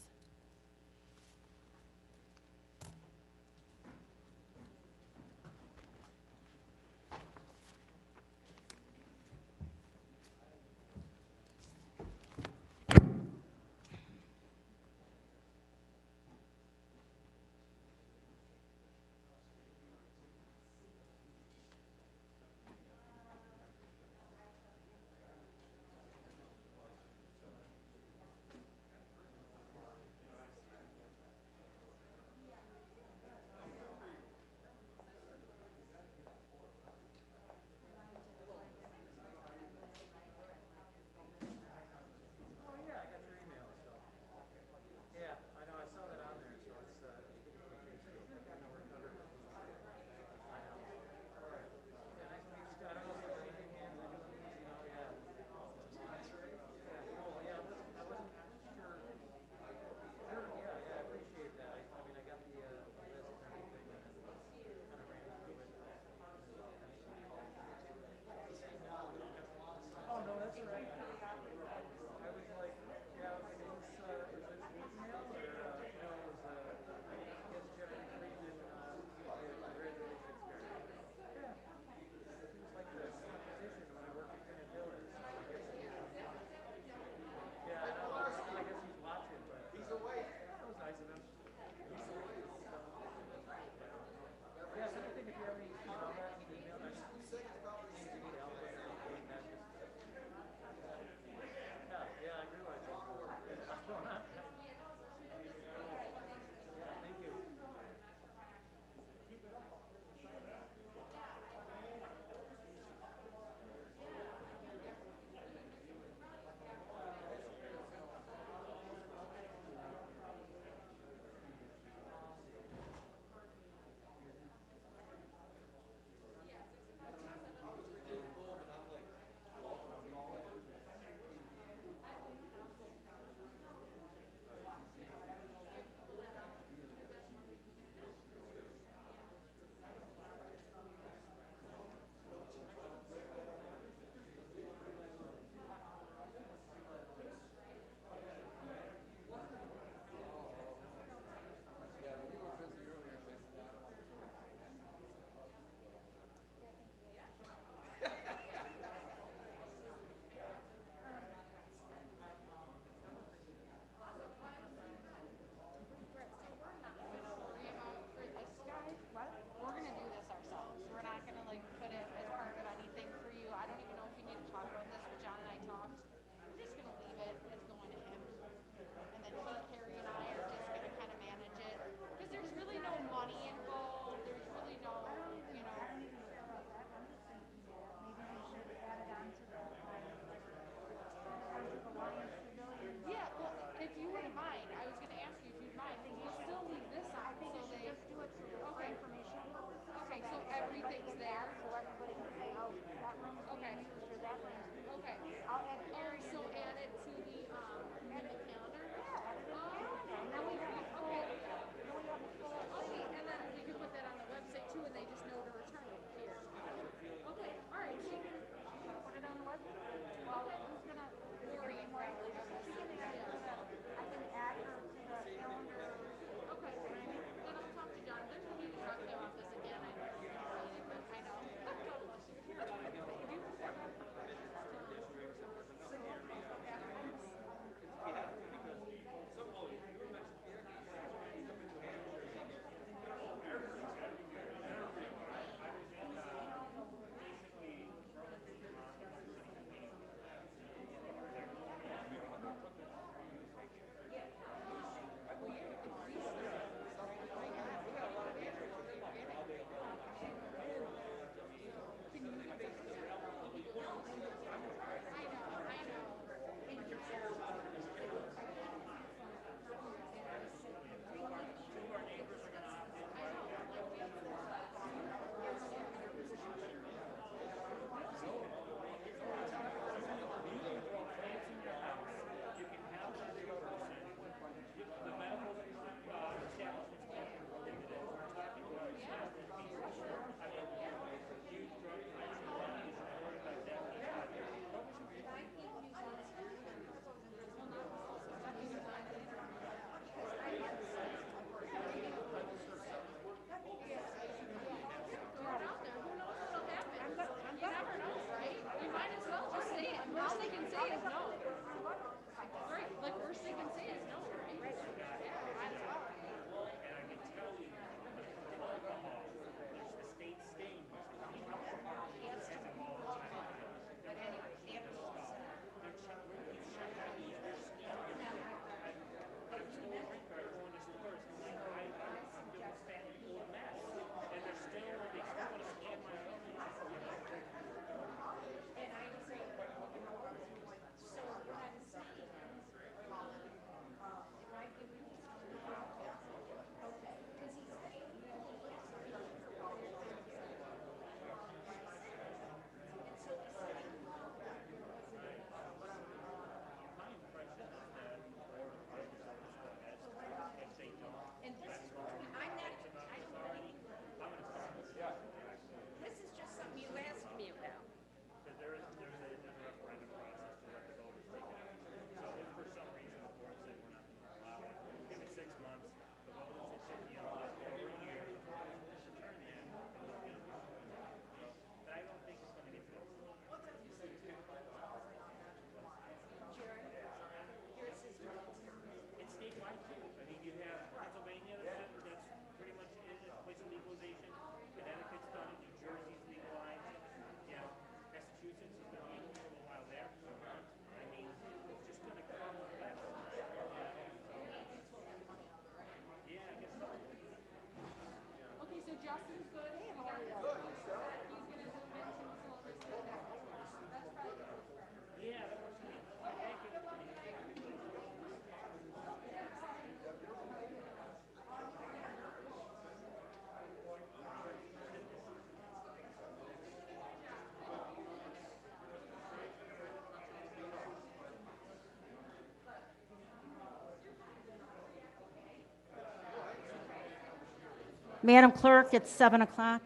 Madam Clerk, it's 7 o'clock.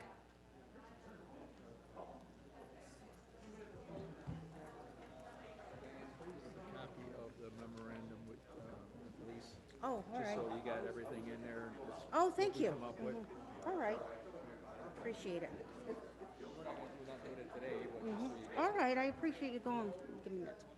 Copy of the memorandum with, the police. Oh, all right. Just so you got everything in there. and it's Oh, what thank we you. come up with. All right. Appreciate it. We're not doing it today, but just so you All right, I appreciate you going, giving me that.